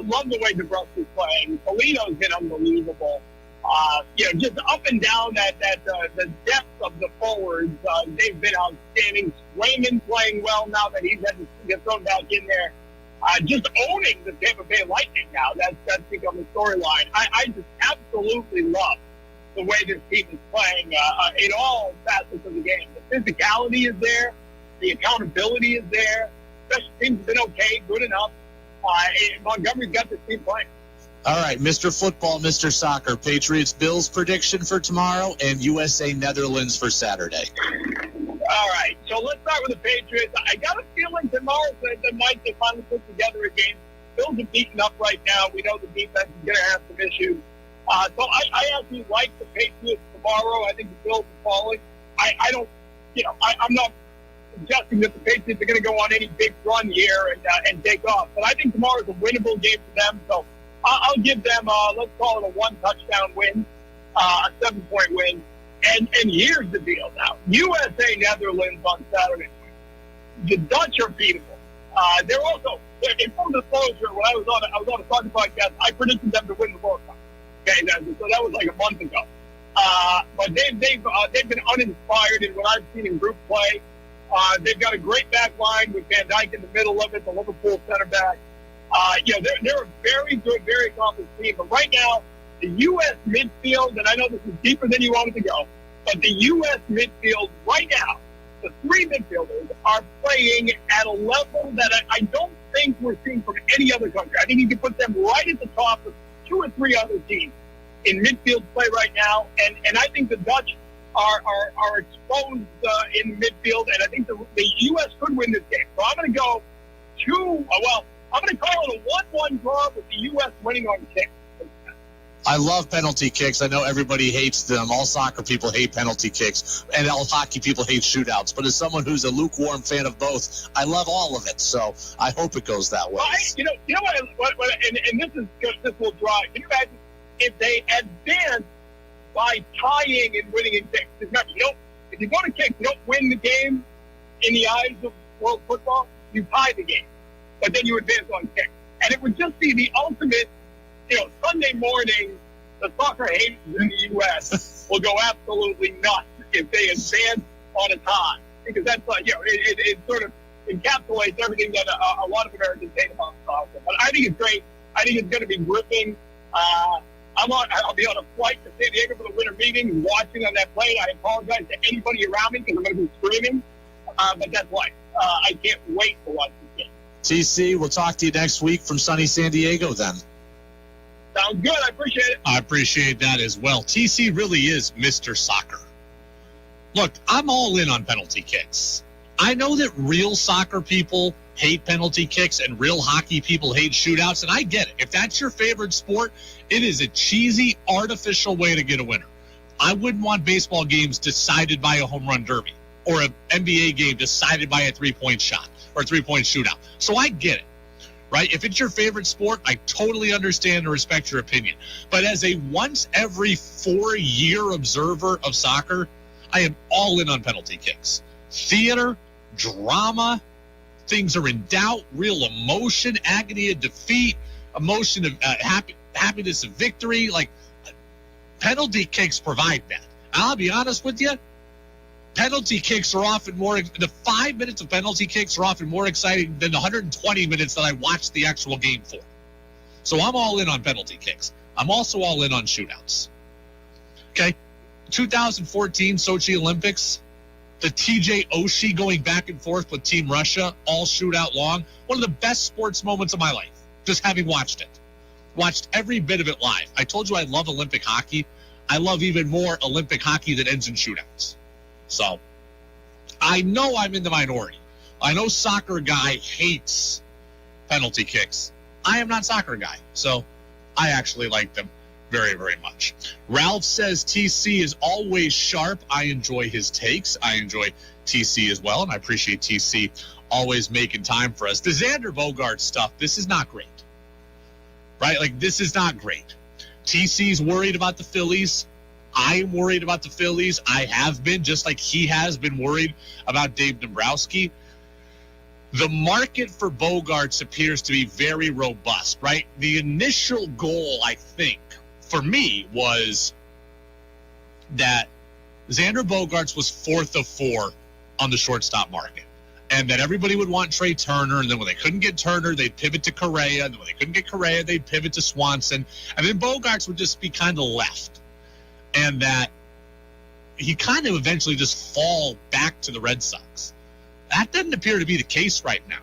Love the way DeBrusk's playing. Polino's been unbelievable. Just up and down the depth of the forwards, they've been outstanding. Swayman playing well now that he's had to get thrown back in there. Just owning the Tampa Bay Lightning now. That's become the storyline. I just absolutely love the way this team is playing in all facets of the game. The physicality is there. The accountability is there. Special teams have been okay, good enough. Montgomery's got this team playing. All right, Mr. Football, Mr. Soccer, Patriots, Bills prediction for tomorrow and USA Netherlands for Saturday. All right, so let's start with the Patriots. I got a feeling tomorrow's the night they finally put together a game. Bills are beaten up right now. We know the defense is going to have some issues. So I actually like the Patriots tomorrow. I think the Bills are falling. I'm not suggesting that the Patriots are going to go on any big run here and take off. But I think tomorrow's a winnable game for them. So I'll give them, let's call it a 1-touchdown win, a 7-point win. And here's the deal now. USA Netherlands on Saturday. The Dutch are beatable. They're also, in full disclosure, when I was on a soccer podcast, I predicted them to win the World Cup. Okay, so that was like a month ago. But they've been uninspired in what I've seen in group play. They've got a great back line with Van Dijk in the middle of it, the Liverpool center back. They're a very good, very accomplished team. But right now, the U.S. midfield, and I know this is deeper than you wanted to go, but the U.S. midfield right now, the three midfielders are playing at a level that I don't think we're seeing from any other country. I think you can put them right at the top of 2 or 3 other teams in midfield play right now. And I think the Dutch are exposed in midfield, and I think the U.S. could win this game. So I'm going to go I'm going to call it a 1-1 draw with the U.S. winning on kicks. I love penalty kicks. I know everybody hates them. All soccer people hate penalty kicks, and all hockey people hate shootouts. But as someone who's a lukewarm fan of both, I love all of it. So I hope it goes that way. Well, this will draw. Can you imagine if they advance by tying and winning in kicks? Remember, if you go to kicks, you don't win the game in the eyes of world football. You tie the game, but then you advance on kicks, and it would just be the ultimate. Sunday morning, the soccer haters in the U.S. will go absolutely nuts if they advance on a tie, because that's it sort of encapsulates everything that a lot of Americans hate about soccer. But I think it's great. I think it's going to be gripping. I'll be on a flight to San Diego for the winter meeting, watching on that plane. I apologize to anybody around me because I'm going to be screaming, but that's life. I can't wait to watch this game. TC, we'll talk to you next week from sunny San Diego then. Sounds good. I appreciate it. I appreciate that as well. TC really is Mr. Soccer. Look, I'm all in on penalty kicks. I know that real soccer people hate penalty kicks and real hockey people hate shootouts, and I get it. If that's your favorite sport, it is a cheesy, artificial way to get a winner. I wouldn't want baseball games decided by a home run derby or an NBA game decided by a three-point shot or a three-point shootout. So I get it. Right? If it's your favorite sport, I totally understand and respect your opinion. But as a once every 4-year observer of soccer, I am all in on penalty kicks. Theater, drama, things are in doubt, real emotion, agony of defeat, emotion of happiness of victory. Like, penalty kicks provide that. And I'll be honest with you, penalty kicks are often the 5 minutes of penalty kicks are often more exciting than the 120 minutes that I watched the actual game for. So I'm all in on penalty kicks. I'm also all in on shootouts. Okay. 2014 Sochi Olympics, the TJ Oshie going back and forth with Team Russia, all shootout long. One of the best sports moments of my life, just having watched it. Watched every bit of it live. I told you I love Olympic hockey. I love even more Olympic hockey that ends in shootouts. So, I know I'm in the minority. I know soccer guy hates penalty kicks. I am not soccer guy, so I actually like them very, very much. Ralph says TC is always sharp. I enjoy his takes. I enjoy TC as well, and I appreciate TC always making time for us. The Xander Bogaerts stuff, this is not great. Right? Like, this is not great. TC's worried about the Phillies. I am worried about the Phillies. I have been, just like he has been worried about Dave Dombrowski. The market for Bogaerts appears to be very robust, right? The initial goal, I think, for me was that Xander Bogaerts was 4th of 4 on the shortstop market, and that everybody would want Trey Turner, and then when they couldn't get Turner, they'd pivot to Correa, and then when they couldn't get Correa, they'd pivot to Swanson, and then Bogaerts would just be kind of left, and that he kind of eventually just fall back to the Red Sox. That doesn't appear to be the case right now.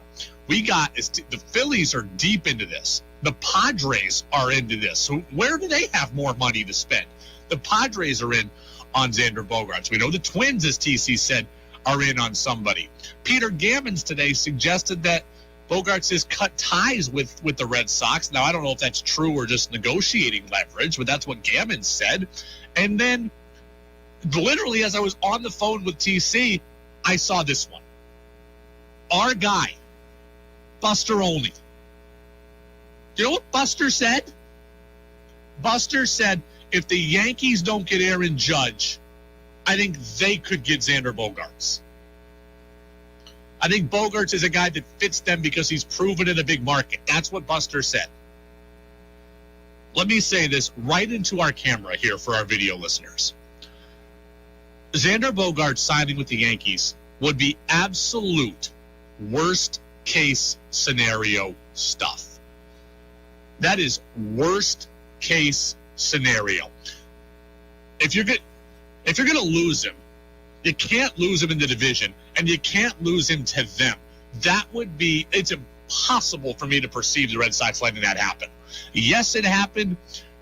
The Phillies are deep into this. The Padres are into this. So where do they have more money to spend? The Padres are in on Xander Bogaerts. We know the Twins, as TC said, are in on somebody. Peter Gammons today suggested that Bogaerts has cut ties with the Red Sox. Now, I don't know if that's true or just negotiating leverage, but that's what Gammons said. And then, literally, as I was on the phone with TC, I saw this one. Our guy, Buster Olney. Do you know what Buster said? Buster said, if the Yankees don't get Aaron Judge, I think they could get Xander Bogaerts. I think Bogaerts is a guy that fits them because he's proven in a big market. That's what Buster said. Let me say this right into our camera here for our video listeners. Xander Bogaerts signing with the Yankees would be absolute worst case scenario stuff. That is worst case scenario. If you're going to lose him, you can't lose him in the division, and you can't lose him to them. It's impossible for me to perceive the Red Sox letting that happen. Yes, it happened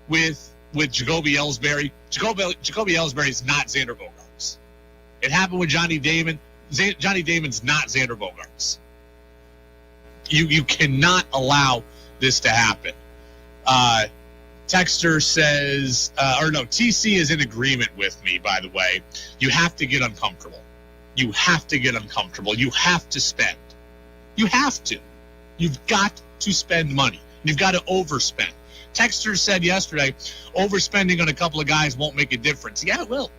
with Jacoby Ellsbury. Jacoby Ellsbury is not Xander Bogaerts. It happened with Johnny Damon. Johnny Damon's not Xander Bogaerts. You cannot allow this to happen. Texter says, TC is in agreement with me, by the way. You have to get uncomfortable. You have to get uncomfortable. You have to spend. You have to. You've got to spend money. You've got to overspend. Texter said yesterday, overspending on a couple of guys won't make a difference. Yeah, it will.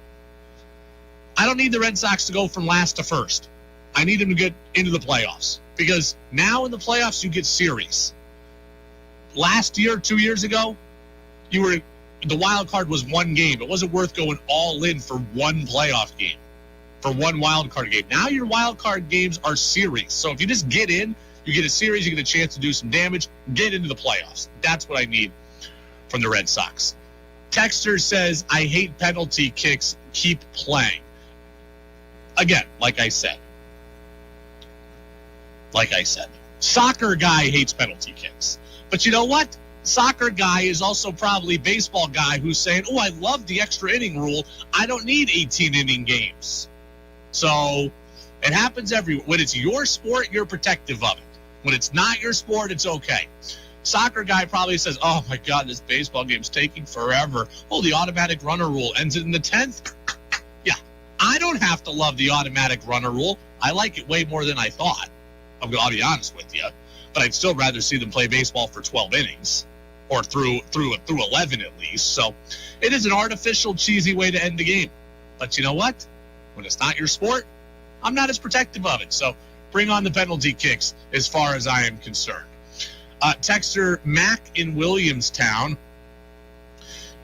I don't need the Red Sox to go from last to first. I need them to get into the playoffs, because now in the playoffs you get series. Last year, 2 years ago, the wild card was one game. It wasn't worth going all in for one playoff game, for one wild card game. Now your wild card games are series. So if you just get in, you get a series, you get a chance to do some damage, get into the playoffs. That's what I need from the Red Sox. Texter says, I hate penalty kicks. Keep playing. Again, like I said, soccer guy hates penalty kicks. But you know what? Soccer guy is also probably baseball guy who's saying, oh, I love the extra inning rule. I don't need 18-inning games. So it happens everywhere. When it's your sport, you're protective of it. When it's not your sport, it's okay. Soccer guy probably says, oh, my God, this baseball game's taking forever. Oh, the automatic runner rule ends in the 10th? Yeah, I don't have to love the automatic runner rule. I like it way more than I thought. I'll be honest with you. But I'd still rather see them play baseball for 12 innings or through 11 at least. So it is an artificial, cheesy way to end the game. But you know what? When it's not your sport, I'm not as protective of it. So bring on the penalty kicks as far as I am concerned. Texter Mac in Williamstown.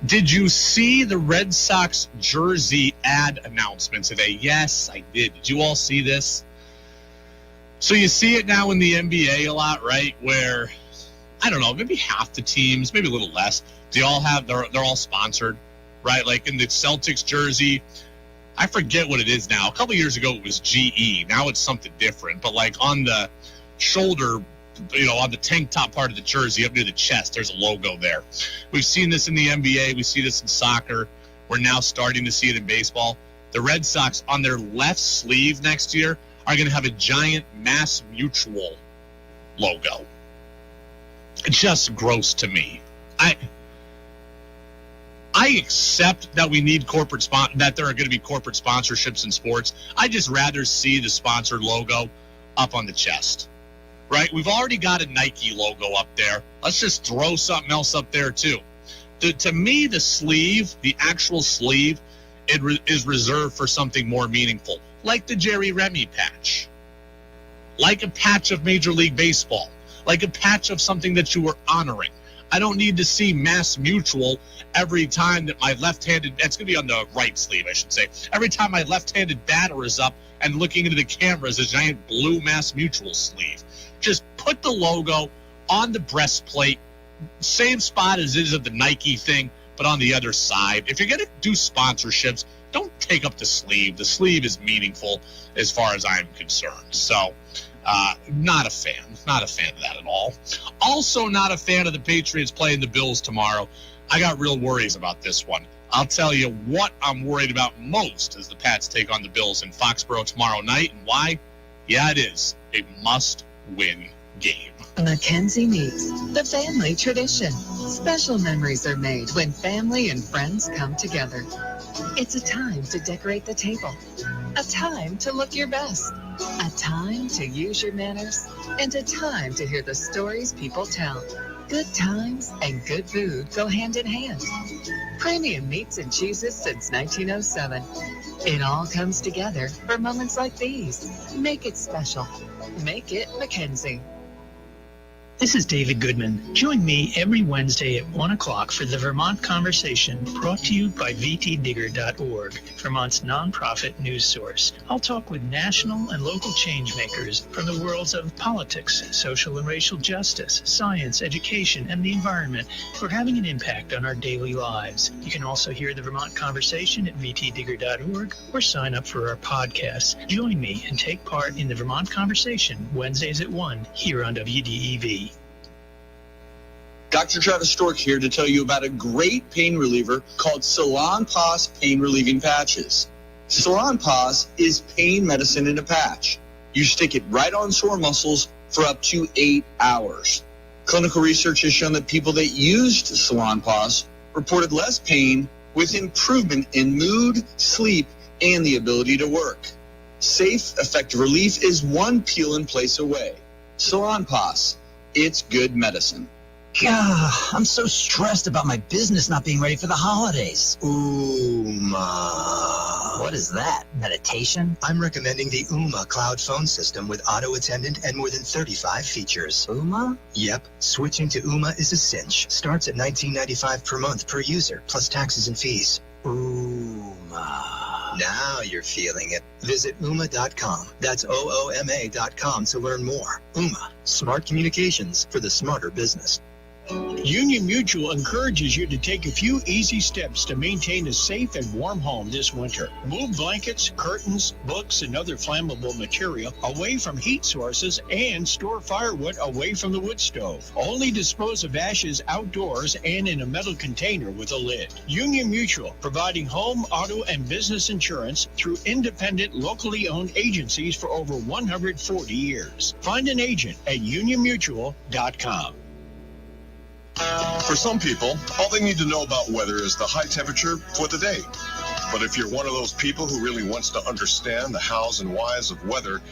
Did you see the Red Sox jersey ad announcement today? Yes, I did. Did you all see this? So you see it now in the NBA a lot, right? Where, I don't know, maybe half the teams, maybe a little less, they're all sponsored, right? Like in the Celtics jersey, I forget what it is now. A couple years ago it was GE. Now it's something different. But like on the shoulder, on the tank top part of the jersey up near the chest, there's a logo there. We've seen this in the NBA. We see this in soccer. We're now starting to see it in baseball. The Red Sox on their left sleeve next year are going to have a giant Mass Mutual logo. It's just gross to me. I accept that we need that there are going to be corporate sponsorships in sports. I just rather see the sponsored logo up on the chest, right? We've already got a Nike logo up there. Let's just throw something else up there too. To me, the sleeve, the actual sleeve, is reserved for something more meaningful, like the Jerry Remy patch, like a patch of Major League Baseball, like a patch of something that you were honoring. I don't need to see Mass Mutual every time that my left-handed, it's going to be on the right sleeve, I should say. Every time my left-handed batter is up and looking into the camera is a giant blue Mass Mutual sleeve. Just put the logo on the breastplate, same spot as is of the Nike thing, but on the other side. If you're going to do sponsorships, don't take up the sleeve. The sleeve is meaningful as far as I'm concerned. So, not a fan. Not a fan of that at all. Also not a fan of the Patriots playing the Bills tomorrow. I got real worries about this one. I'll tell you what I'm worried about most as the Pats take on the Bills in Foxborough tomorrow night. And why? Yeah, it is a must-win game. Mackenzie meets the family tradition. Special memories are made when family and friends come together. It's a time to decorate the table, a time to look your best, a time to use your manners, and a time to hear the stories people tell. Good times and good food go hand in hand. Premium meats and cheeses since 1907. It all comes together for moments like these. Make it special. Make it Mackenzie. This is David Goodman. Join me every Wednesday at 1 o'clock for the Vermont Conversation, brought to you by vtdigger.org, Vermont's nonprofit news source. I'll talk with national and local change makers from the worlds of politics, social and racial justice, science, education, and the environment who are having an impact on our daily lives. You can also hear the Vermont Conversation at vtdigger.org or sign up for our podcasts. Join me and take part in the Vermont Conversation Wednesdays at 1 here on WDEV. Dr. Travis Stork here to tell you about a great pain reliever called Salon Pass Pain Relieving Patches. Salon Pass is pain medicine in a patch. You stick it right on sore muscles for up to 8 hours. Clinical research has shown that people that used Salon Pass reported less pain with improvement in mood, sleep, and the ability to work. Safe, effective relief is one peel and place away. Salon Pass, it's good medicine. God, I'm so stressed about my business not being ready for the holidays. Uma. What is that? Meditation? I'm recommending the Uma cloud phone system with auto attendant and more than 35 features. Uma? Yep. Switching to Uma is a cinch. Starts at $19.95 per month per user, plus taxes and fees. Uma. Now you're feeling it. Visit Uma.com. That's OOMA.com to learn more. Uma. Smart communications for the smarter business. Union Mutual encourages you to take a few easy steps to maintain a safe and warm home this winter. Move blankets, curtains, books, and other flammable material away from heat sources and store firewood away from the wood stove. Only dispose of ashes outdoors and in a metal container with a lid. Union Mutual, providing home, auto, and business insurance through independent, locally owned agencies for over 140 years. Find an agent at unionmutual.com. For some people, all they need to know about weather is the high temperature for the day. But if you're one of those people who really wants to understand the hows and whys of weather,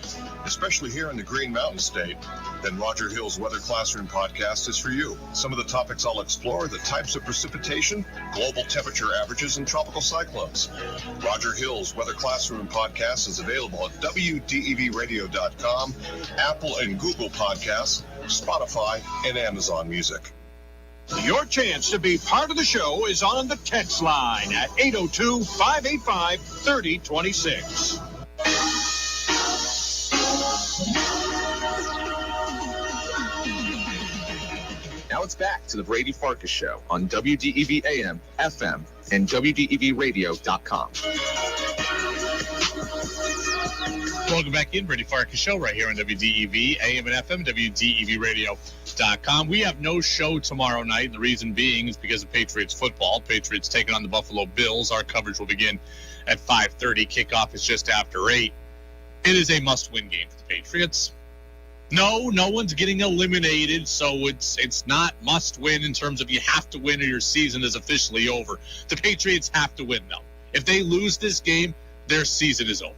especially here in the Green Mountain State, then Roger Hill's Weather Classroom podcast is for you. Some of the topics I'll explore are the types of precipitation, global temperature averages, and tropical cyclones. Roger Hill's Weather Classroom podcast is available at WDEVradio.com, Apple and Google Podcasts, Spotify, and Amazon Music. Your chance to be part of the show is on the text line at 802-585-3026. Now it's back to the Brady Farkas Show on WDEV AM, FM, and WDEVradio.com. Welcome back in, Brady Farkas Show, right here on WDEV, AM and FM, WDEVradio.com. We have no show tomorrow night. The reason being is because of Patriots football. Patriots taking on the Buffalo Bills. Our coverage will begin at 5:30. Kickoff is just after 8. It is a must-win game for the Patriots. No one's getting eliminated, so it's not must-win in terms of you have to win or your season is officially over. The Patriots have to win, though. If they lose this game, their season is over.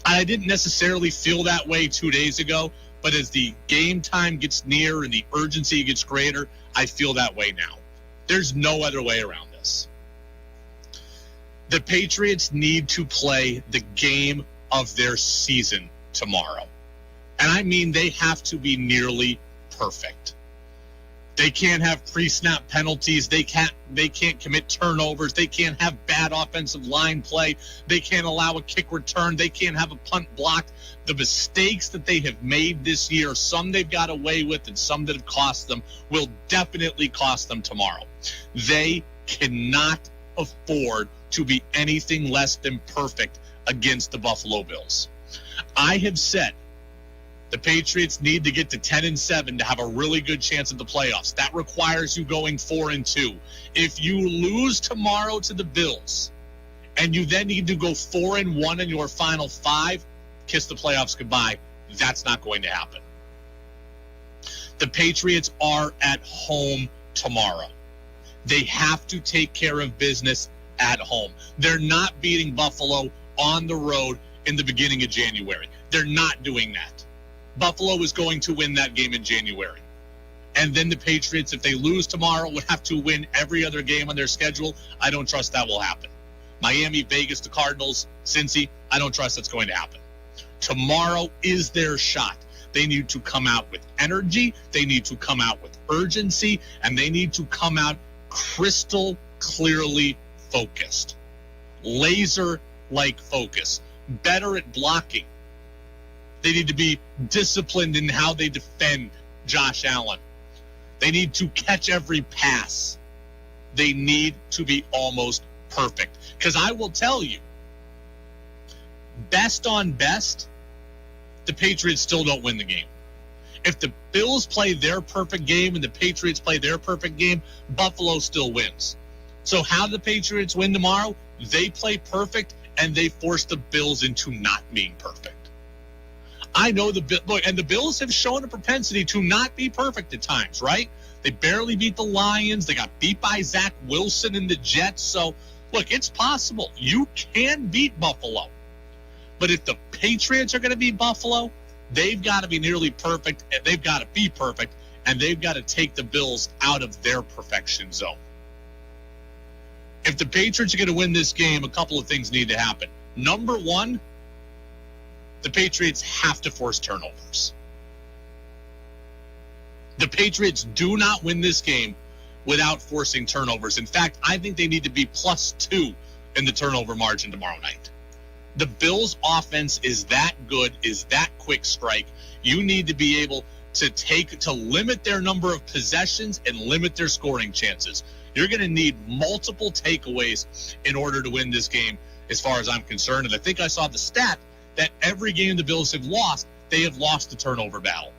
I didn't necessarily feel that way 2 days ago, but as the game time gets near and the urgency gets greater, I feel that way now. There's no other way around this. The Patriots need to play the game of their season tomorrow. And I mean, they have to be nearly perfect. They can't have pre-snap penalties. They can't commit turnovers. They can't have bad offensive line play. They can't allow a kick return. They can't have a punt blocked. The mistakes that they have made this year, some they've got away with and some that have cost them, will definitely cost them tomorrow. They cannot afford to be anything less than perfect against the Buffalo Bills. I have said the Patriots need to get to 10-7 to have a really good chance at the playoffs. That requires you going 4-2. If you lose tomorrow to the Bills and you then need to go 4-1 in your final 5, kiss the playoffs goodbye. That's not going to happen. The Patriots are at home tomorrow. They have to take care of business at home. They're not beating Buffalo on the road in the beginning of January. They're not doing that. Buffalo is going to win that game in January. And then the Patriots, if they lose tomorrow, would have to win every other game on their schedule. I don't trust that will happen. Miami, Vegas, the Cardinals, Cincy, I don't trust that's going to happen. Tomorrow is their shot. They need to come out with energy. They need to come out with urgency. And they need to come out crystal clearly focused. Laser-like focus. Better at blocking. They need to be disciplined in how they defend Josh Allen. They need to catch every pass. They need to be almost perfect. Because I will tell you, best on best, the Patriots still don't win the game. If the Bills play their perfect game and the Patriots play their perfect game, Buffalo still wins. So how do the Patriots win tomorrow? They play perfect and they force the Bills into not being perfect. I know the Bills have shown a propensity to not be perfect at times, right? They barely beat the Lions. They got beat by Zach Wilson and the Jets. So, look, it's possible. You can beat Buffalo. But if the Patriots are going to beat Buffalo, they've got to be nearly perfect. They've got to be perfect, and they've got to take the Bills out of their perfection zone. If the Patriots are going to win this game, a couple of things need to happen. Number one, the Patriots have to force turnovers. The Patriots do not win this game without forcing turnovers. In fact, I think they need to be +2 in the turnover margin tomorrow night. The Bills' offense is that good, is that quick strike. You need to be able to limit their number of possessions and limit their scoring chances. You're going to need multiple takeaways in order to win this game, as far as I'm concerned. And I think I saw the stat that every game the Bills have lost, they have lost the turnover battle.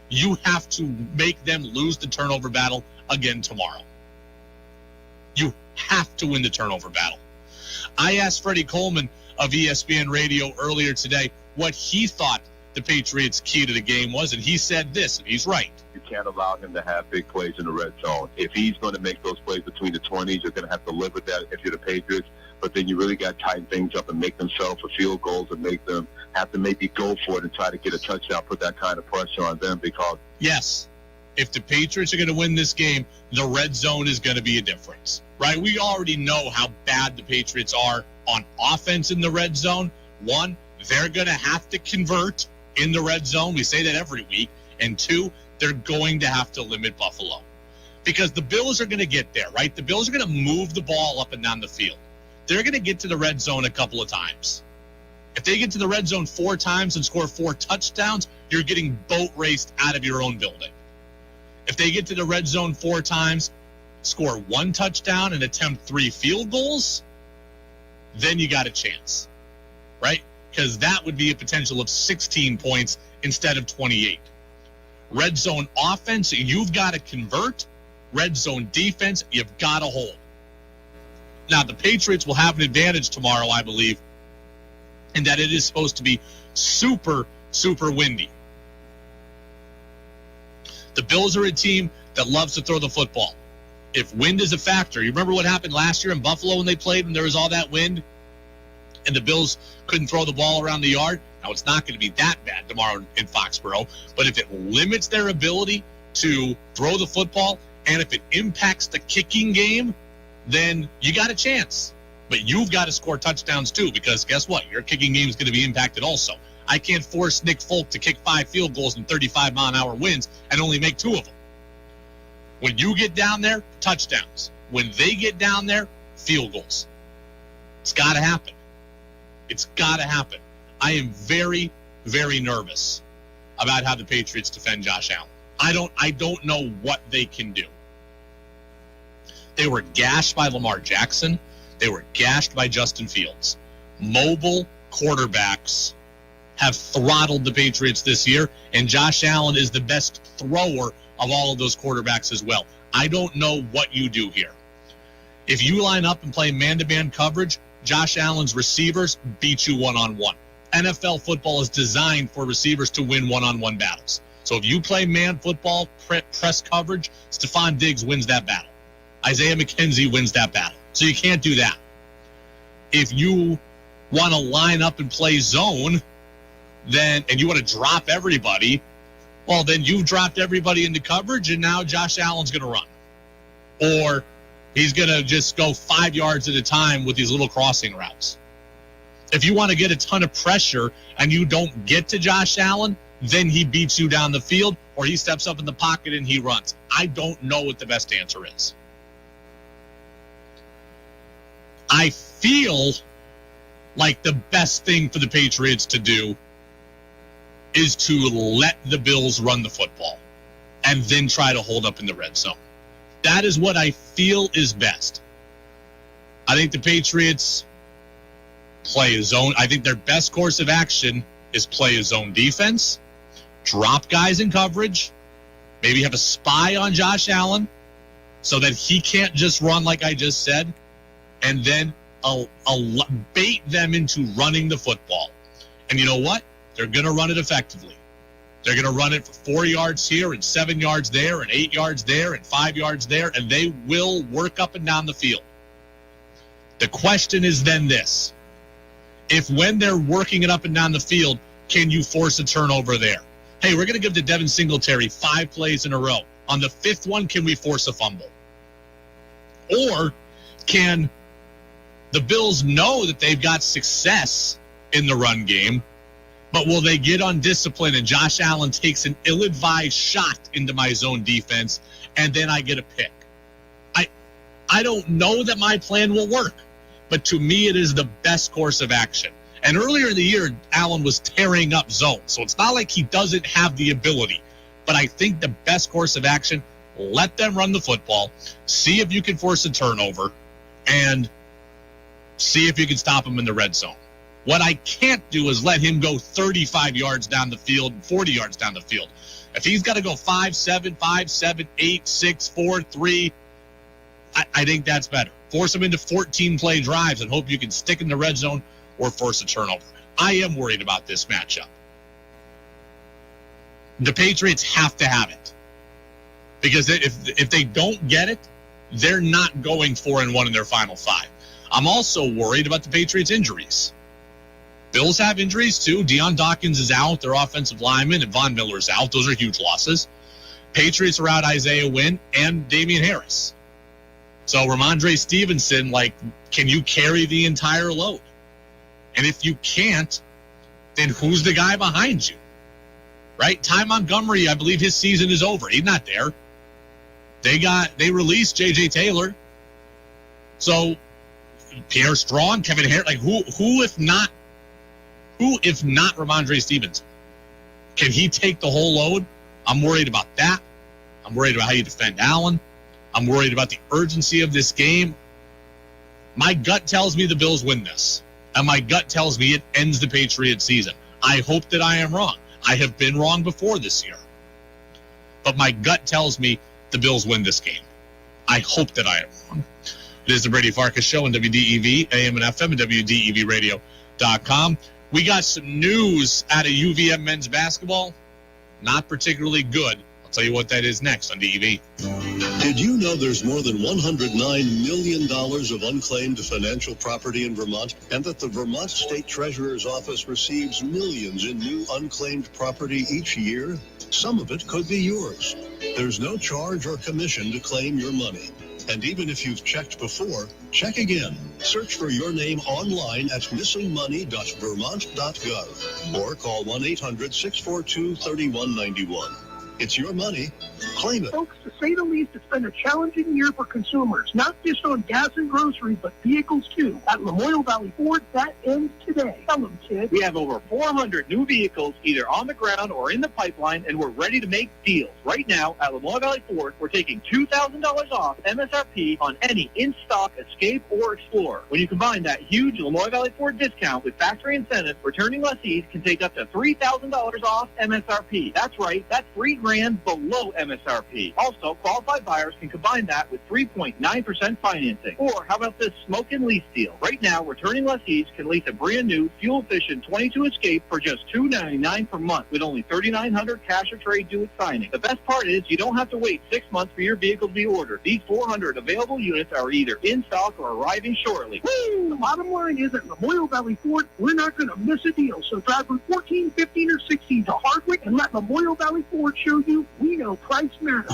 You have to make them lose the turnover battle again tomorrow. You have to win the turnover battle. I asked Freddie Coleman of ESPN Radio earlier today what he thought the Patriots' key to the game was, and he said this, and he's right. You can't allow him to have big plays in the red zone. If he's going to make those plays between the 20s, you're going to have to live with that if you're the Patriots. But then you really got to tighten things up and make them settle for field goals and make them have to maybe go for it and try to get a touchdown, put that kind of pressure on them because... Yes, if the Patriots are going to win this game, the red zone is going to be a difference, right? We already know how bad the Patriots are on offense in the red zone. One, they're going to have to convert in the red zone. We say that every week. And two, they're going to have to limit Buffalo because the Bills are going to get there, right? The Bills are going to move the ball up and down the field. They're going to get to the red zone a couple of times. If they get to the red zone 4 times and score 4 touchdowns, you're getting boat raced out of your own building. If they get to the red zone 4 times, score 1 touchdown and attempt 3 field goals, then you got a chance, right? Because that would be a potential of 16 points instead of 28. Red zone offense, you've got to convert. Red zone defense, you've got to hold. Now, the Patriots will have an advantage tomorrow, I believe, in that it is supposed to be super, super windy. The Bills are a team that loves to throw the football. If wind is a factor, you remember what happened last year in Buffalo when they played when there was all that wind and the Bills couldn't throw the ball around the yard? Now, it's not going to be that bad tomorrow in Foxborough, but if it limits their ability to throw the football And if it impacts the kicking game, then you got a chance. But you've got to score touchdowns too, because guess what? Your kicking game is going to be impacted also. I can't force Nick Folk to kick 5 field goals in 35-mile-an-hour winds and only make 2 of them. When you get down there, touchdowns. When they get down there, field goals. It's got to happen. It's got to happen. I am very, very nervous about how the Patriots defend Josh Allen. I don't know what they can do. They were gashed by Lamar Jackson. They were gashed by Justin Fields. Mobile quarterbacks have throttled the Patriots this year, and Josh Allen is the best thrower of all of those quarterbacks as well. I don't know what you do here. If you line up and play man-to-man coverage, Josh Allen's receivers beat you one-on-one. NFL football is designed for receivers to win one-on-one battles. So if you play man football, press coverage, Stephon Diggs wins that battle. Isaiah McKenzie wins that battle. So you can't do that. If you want to line up and play zone, and you want to drop everybody, well, then you've dropped everybody into coverage, and now Josh Allen's going to run. Or he's going to just go 5 yards at a time with these little crossing routes. If you want to get a ton of pressure and you don't get to Josh Allen, then he beats you down the field, or he steps up in the pocket and he runs. I don't know what the best answer is. I feel like the best thing for the Patriots to do is to let the Bills run the football and then try to hold up in the red zone. That is what I feel is best. I think the Patriots play a zone. I think their best course of action is play a zone defense, drop guys in coverage, maybe have a spy on Josh Allen so that he can't just run like I just said, and then I'll bait them into running the football. And you know what? They're going to run it effectively. They're going to run it for 4 yards here and 7 yards there and 8 yards there and 5 yards there, and they will work up and down the field. The question is then this. If when they're working it up and down the field, can you force a turnover there? Hey, we're going to give to Devin Singletary 5 plays in a row. On the 5th one, can we force a fumble? Or can the Bills know that they've got success in the run game, but will they get undisciplined and Josh Allen takes an ill-advised shot into my zone defense and then I get a pick? I don't know that my plan will work, but to me it is the best course of action. And earlier in the year, Allen was tearing up zones, so it's not like he doesn't have the ability. But I think the best course of action, let them run the football, see if you can force a turnover, and see if you can stop him in the red zone. What I can't do is let him go 35 yards down the field, 40 yards down the field. If he's got to go 5-7, 8, 6, 4, 3, I think that's better. Force him into 14-play drives and hope you can stick in the red zone or force a turnover. I am worried about this matchup. The Patriots have to have it. Because if they don't get it, they're not going 4-1 in their final 5. I'm also worried about the Patriots' injuries. Bills have injuries too. Deion Dawkins is out, their offensive lineman, and Von Miller's out. Those are huge losses. Patriots are out Isaiah Wynn and Damian Harris. So Ramondre Stevenson, can you carry the entire load? And if you can't, then who's the guy behind you? Right? Ty Montgomery, I believe his season is over. He's not there. They released J.J. Taylor. So Pierre Strong, Kevin Harris, who if not Ramondre Stevenson? Can he take the whole load? I'm worried about that. I'm worried about how you defend Allen. I'm worried about the urgency of this game. My gut tells me the Bills win this. And my gut tells me it ends the Patriots season. I hope that I am wrong. I have been wrong before this year. But my gut tells me the Bills win this game. I hope that I am wrong. It is the Brady Farkas Show on WDEV, AM and FM, and WDEVradio.com. We got some news out of UVM men's basketball. Not particularly good. I'll tell you what that is next on DEV. Did you know there's more than $109 million of unclaimed financial property in Vermont, and that the Vermont State Treasurer's Office receives millions in new unclaimed property each year? Some of it could be yours. There's no charge or commission to claim your money. And even if you've checked before, check again. Search for your name online at missingmoney.vermont.gov or call 1-800-642-3191. It's your money. Claim it. Folks, to say the least, it's been a challenging year for consumers, not just on gas and groceries, but vehicles too. At Lamoille Valley Ford, that ends today. Tell them, kid. We have over 400 new vehicles either on the ground or in the pipeline, and we're ready to make deals. Right now, at Lamoille Valley Ford, we're taking $2,000 off MSRP on any in-stock Escape or Explorer. When you combine that huge Lamoille Valley Ford discount with factory incentives, returning lessees can take up to $3,000 off MSRP. That's right, that's $3,000 below MSRP. Also, qualified buyers can combine that with 3.9% financing. Or how about this smoke and lease deal? Right now, returning lessees can lease a brand new, fuel-efficient 22 Escape for just $299 per month with only $3,900 cash or trade due at signing. The best part is you don't have to wait 6 months for your vehicle to be ordered. These 400 available units are either in stock or arriving shortly. Woo! The bottom line is at Lamoille Valley Ford, we're not going to miss a deal. So drive from 14, 15, or 16 to Hardwick and let Lamoille Valley Ford show you we know price matters.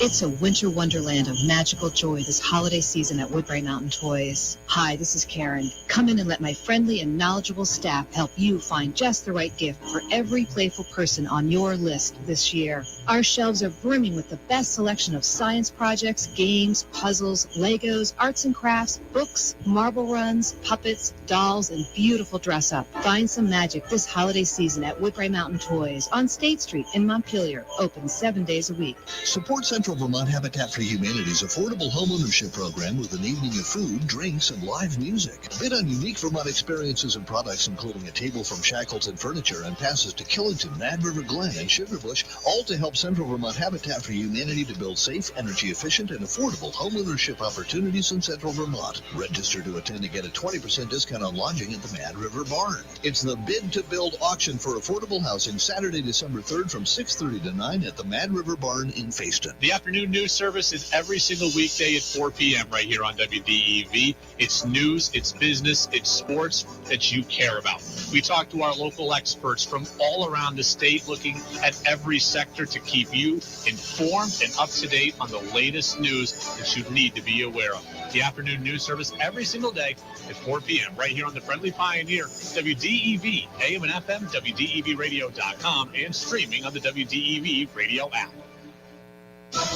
It's a winter wonderland of magical joy this holiday season at Woodbury Mountain Toys. Hi, this is Karen. Come in and let my friendly and knowledgeable staff help you find just the right gift for every playful person on your list this year. Our shelves are brimming with the best selection of science projects, games, puzzles, Legos, arts and crafts, books, marble runs, puppets, dolls, and beautiful dress-up. Find some magic this holiday season at Woodbury Mountain Toys on State Street in Montpelier, open 7 days a week. Support Central Vermont Habitat for Humanity's affordable homeownership program with an evening of food, drinks, and live music. Bid on unique Vermont experiences and products, including a table from Shackleton Furniture and passes to Killington, Mad River Glen, and Sugarbush, all to help Central Vermont Habitat for Humanity to build safe, energy-efficient, and affordable homeownership opportunities in Central Vermont. Register to attend to get a 20% discount on lodging at the Mad River Barn. It's the Bid to Build auction for affordable housing Saturday, December 3rd from 6:30 to 9 at the Mad River Barn in Fayston. The afternoon news service is every single weekday at 4 p.m. right here on WDEV. It's news, it's business, it's sports that you care about. We talk to our local experts from all around the state looking at every sector to keep you informed and up to date on the latest news that you need to be aware of. The afternoon news service every single day at 4 p.m. right here on the Friendly Pioneer, WDEV, AM and FM, WDEVradio.com, and streaming on the WDEV radio app.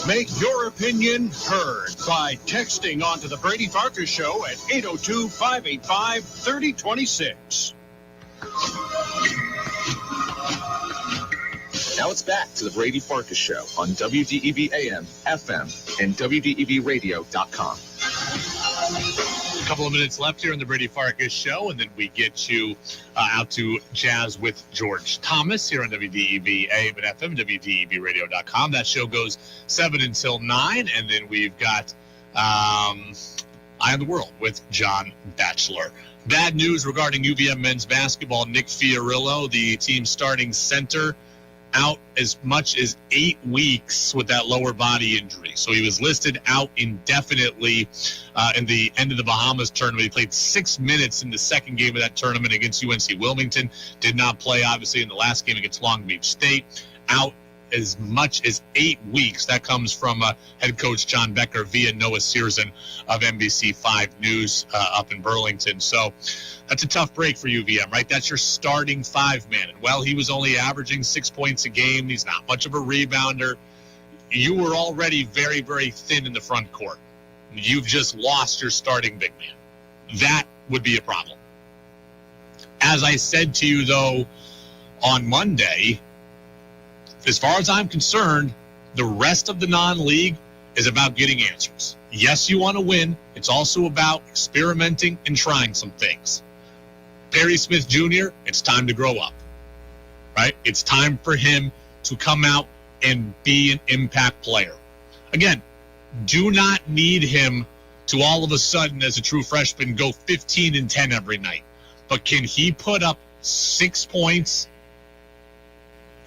Make your opinion heard by texting onto the Brady Farkas Show at 802-585-3026. Now it's back to the Brady Farkas Show on WDEV AM, FM, and WDEVradio.com. A couple of minutes left here in the Brady Farkas Show, and then we get you out to Jazz with George Thomas here on WDEV AM and FM, WDEVradio.com. That show goes 7 until 9, and then we've got Eye on the World with John Batchelor. Bad news regarding UVM men's basketball. Nick Fiorillo, the team's starting center, out as much as 8 weeks with that lower body injury. So he was listed out indefinitely in the end of the Bahamas tournament. He played 6 minutes in the second game of that tournament against UNC Wilmington. Did not play, obviously, in the last game against Long Beach State. Out as much as 8 weeks. That comes from head coach John Becker via Noah Searson of NBC5 News up in Burlington. So that's a tough break for UVM, right? That's your starting 5-man. And while he was only averaging 6 points a game, he's not much of a rebounder. You were already very, very thin in the front court. You've just lost your starting big man. That would be a problem. As I said to you, though, on Monday, as far as I'm concerned, the rest of the non-league is about getting answers. Yes, you want to win. It's also about experimenting and trying some things. Perry Smith Jr., it's time to grow up, right? It's time for him to come out and be an impact player. Again, do not need him to all of a sudden, as a true freshman, go 15 and 10 every night. But can he put up 6 points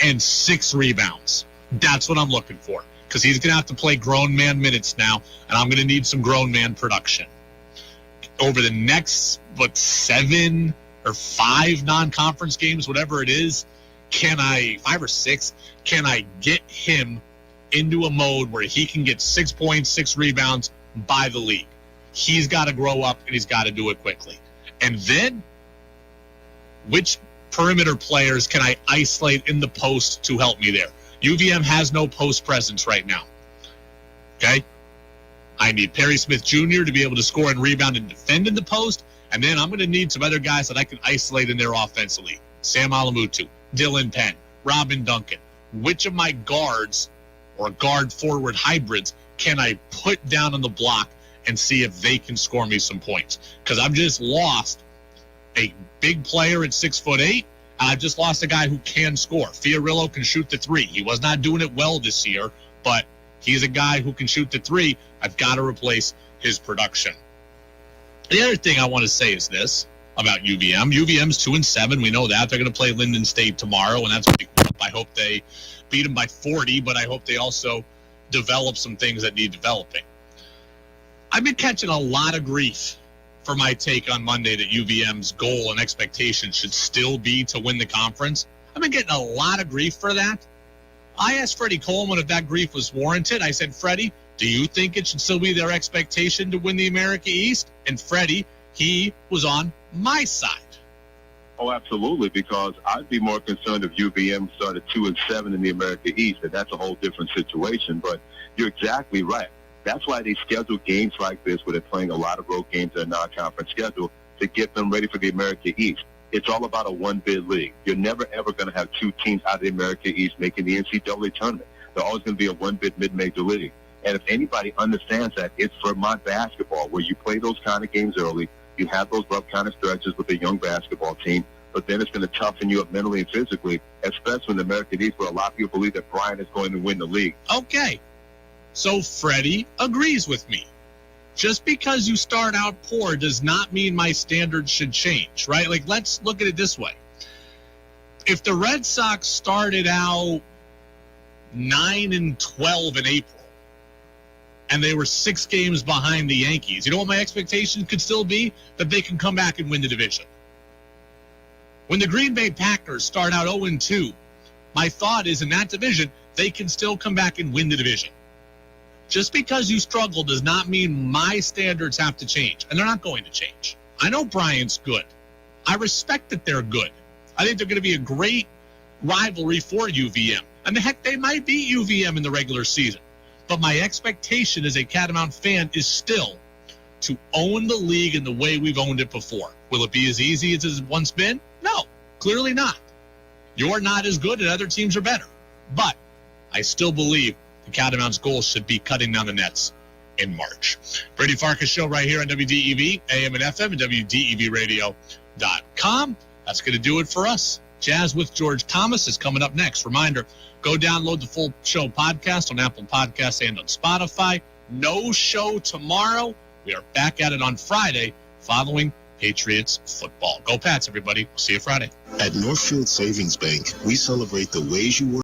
and 6 rebounds? That's what I'm looking for, because he's going to have to play grown man minutes now, and I'm going to need some grown man production. Over the next, 7 or 5 non-conference games, whatever it is, can I get him into a mode where he can get 6 points, 6 rebounds by the league? He's got to grow up, and he's got to do it quickly. And then, which perimeter players can I isolate in the post to help me there? UVM has no post presence right now. Okay? I need Perry Smith Jr. to be able to score and rebound and defend in the post, and then I'm going to need some other guys that I can isolate in there offensively. Sam Alamutu, Dylan Penn, Robin Duncan. Which of my guards or guard-forward hybrids can I put down on the block and see if they can score me some points? Because I've just lost a big player at 6'8", and I've just lost a guy who can score. Fiorillo can shoot the three. He was not doing it well this year, but he's a guy who can shoot the three. I've got to replace his production. The other thing I want to say is this about UVM. UVM's 2-7. We know that. They're going to play Linden State tomorrow, and that's a big whoop. I hope they beat them by 40, but I hope they also develop some things that need developing. I've been catching a lot of grief for my take on Monday that UVM's goal and expectation should still be to win the conference. I've been getting a lot of grief for that. I asked Freddie Coleman if that grief was warranted. I said, Freddie, do you think it should still be their expectation to win the America East? And Freddie, he was on my side. Oh, absolutely, because I'd be more concerned if UVM started 2-7 in the America East, and that's a whole different situation. But you're exactly right. That's why they schedule games like this where they're playing a lot of road games in a non-conference schedule to get them ready for the America East. It's all about a one-bid league. You're never, ever going to have two teams out of the America East making the NCAA tournament. They're always going to be a one-bid mid-major league. And if anybody understands that, it's Vermont basketball, where you play those kind of games early. You have those rough kind of stretches with a young basketball team, but then it's going to toughen you up mentally and physically, especially in the American East, where a lot of people believe that Bryant is going to win the league. Okay. So Freddie agrees with me. Just because you start out poor does not mean my standards should change, right? Like, let's look at it this way. If the Red Sox started out 9-12 in April, and they were 6 games behind the Yankees, you know what my expectation could still be? That they can come back and win the division. When the Green Bay Packers start out 0-2, my thought is in that division, they can still come back and win the division. Just because you struggle does not mean my standards have to change, and they're not going to change. I know Bryant's good. I respect that they're good. I think they're going to be a great rivalry for UVM. And heck, they might beat UVM in the regular season. But my expectation as a Catamount fan is still to own the league in the way we've owned it before. Will it be as easy as it's once been? No, clearly not. You're not as good and other teams are better. But I still believe the Catamount's goal should be cutting down the nets in March. Brady Farkas Show right here on WDEV, AM and FM, and WDEVradio.com. That's going to do it for us. Jazz with George Thomas is coming up next. Reminder, go download the full show podcast on Apple Podcasts and on Spotify. No show tomorrow. We are back at it on Friday following Patriots football. Go Pats, everybody. We'll see you Friday. At Northfield Savings Bank, we celebrate the ways you work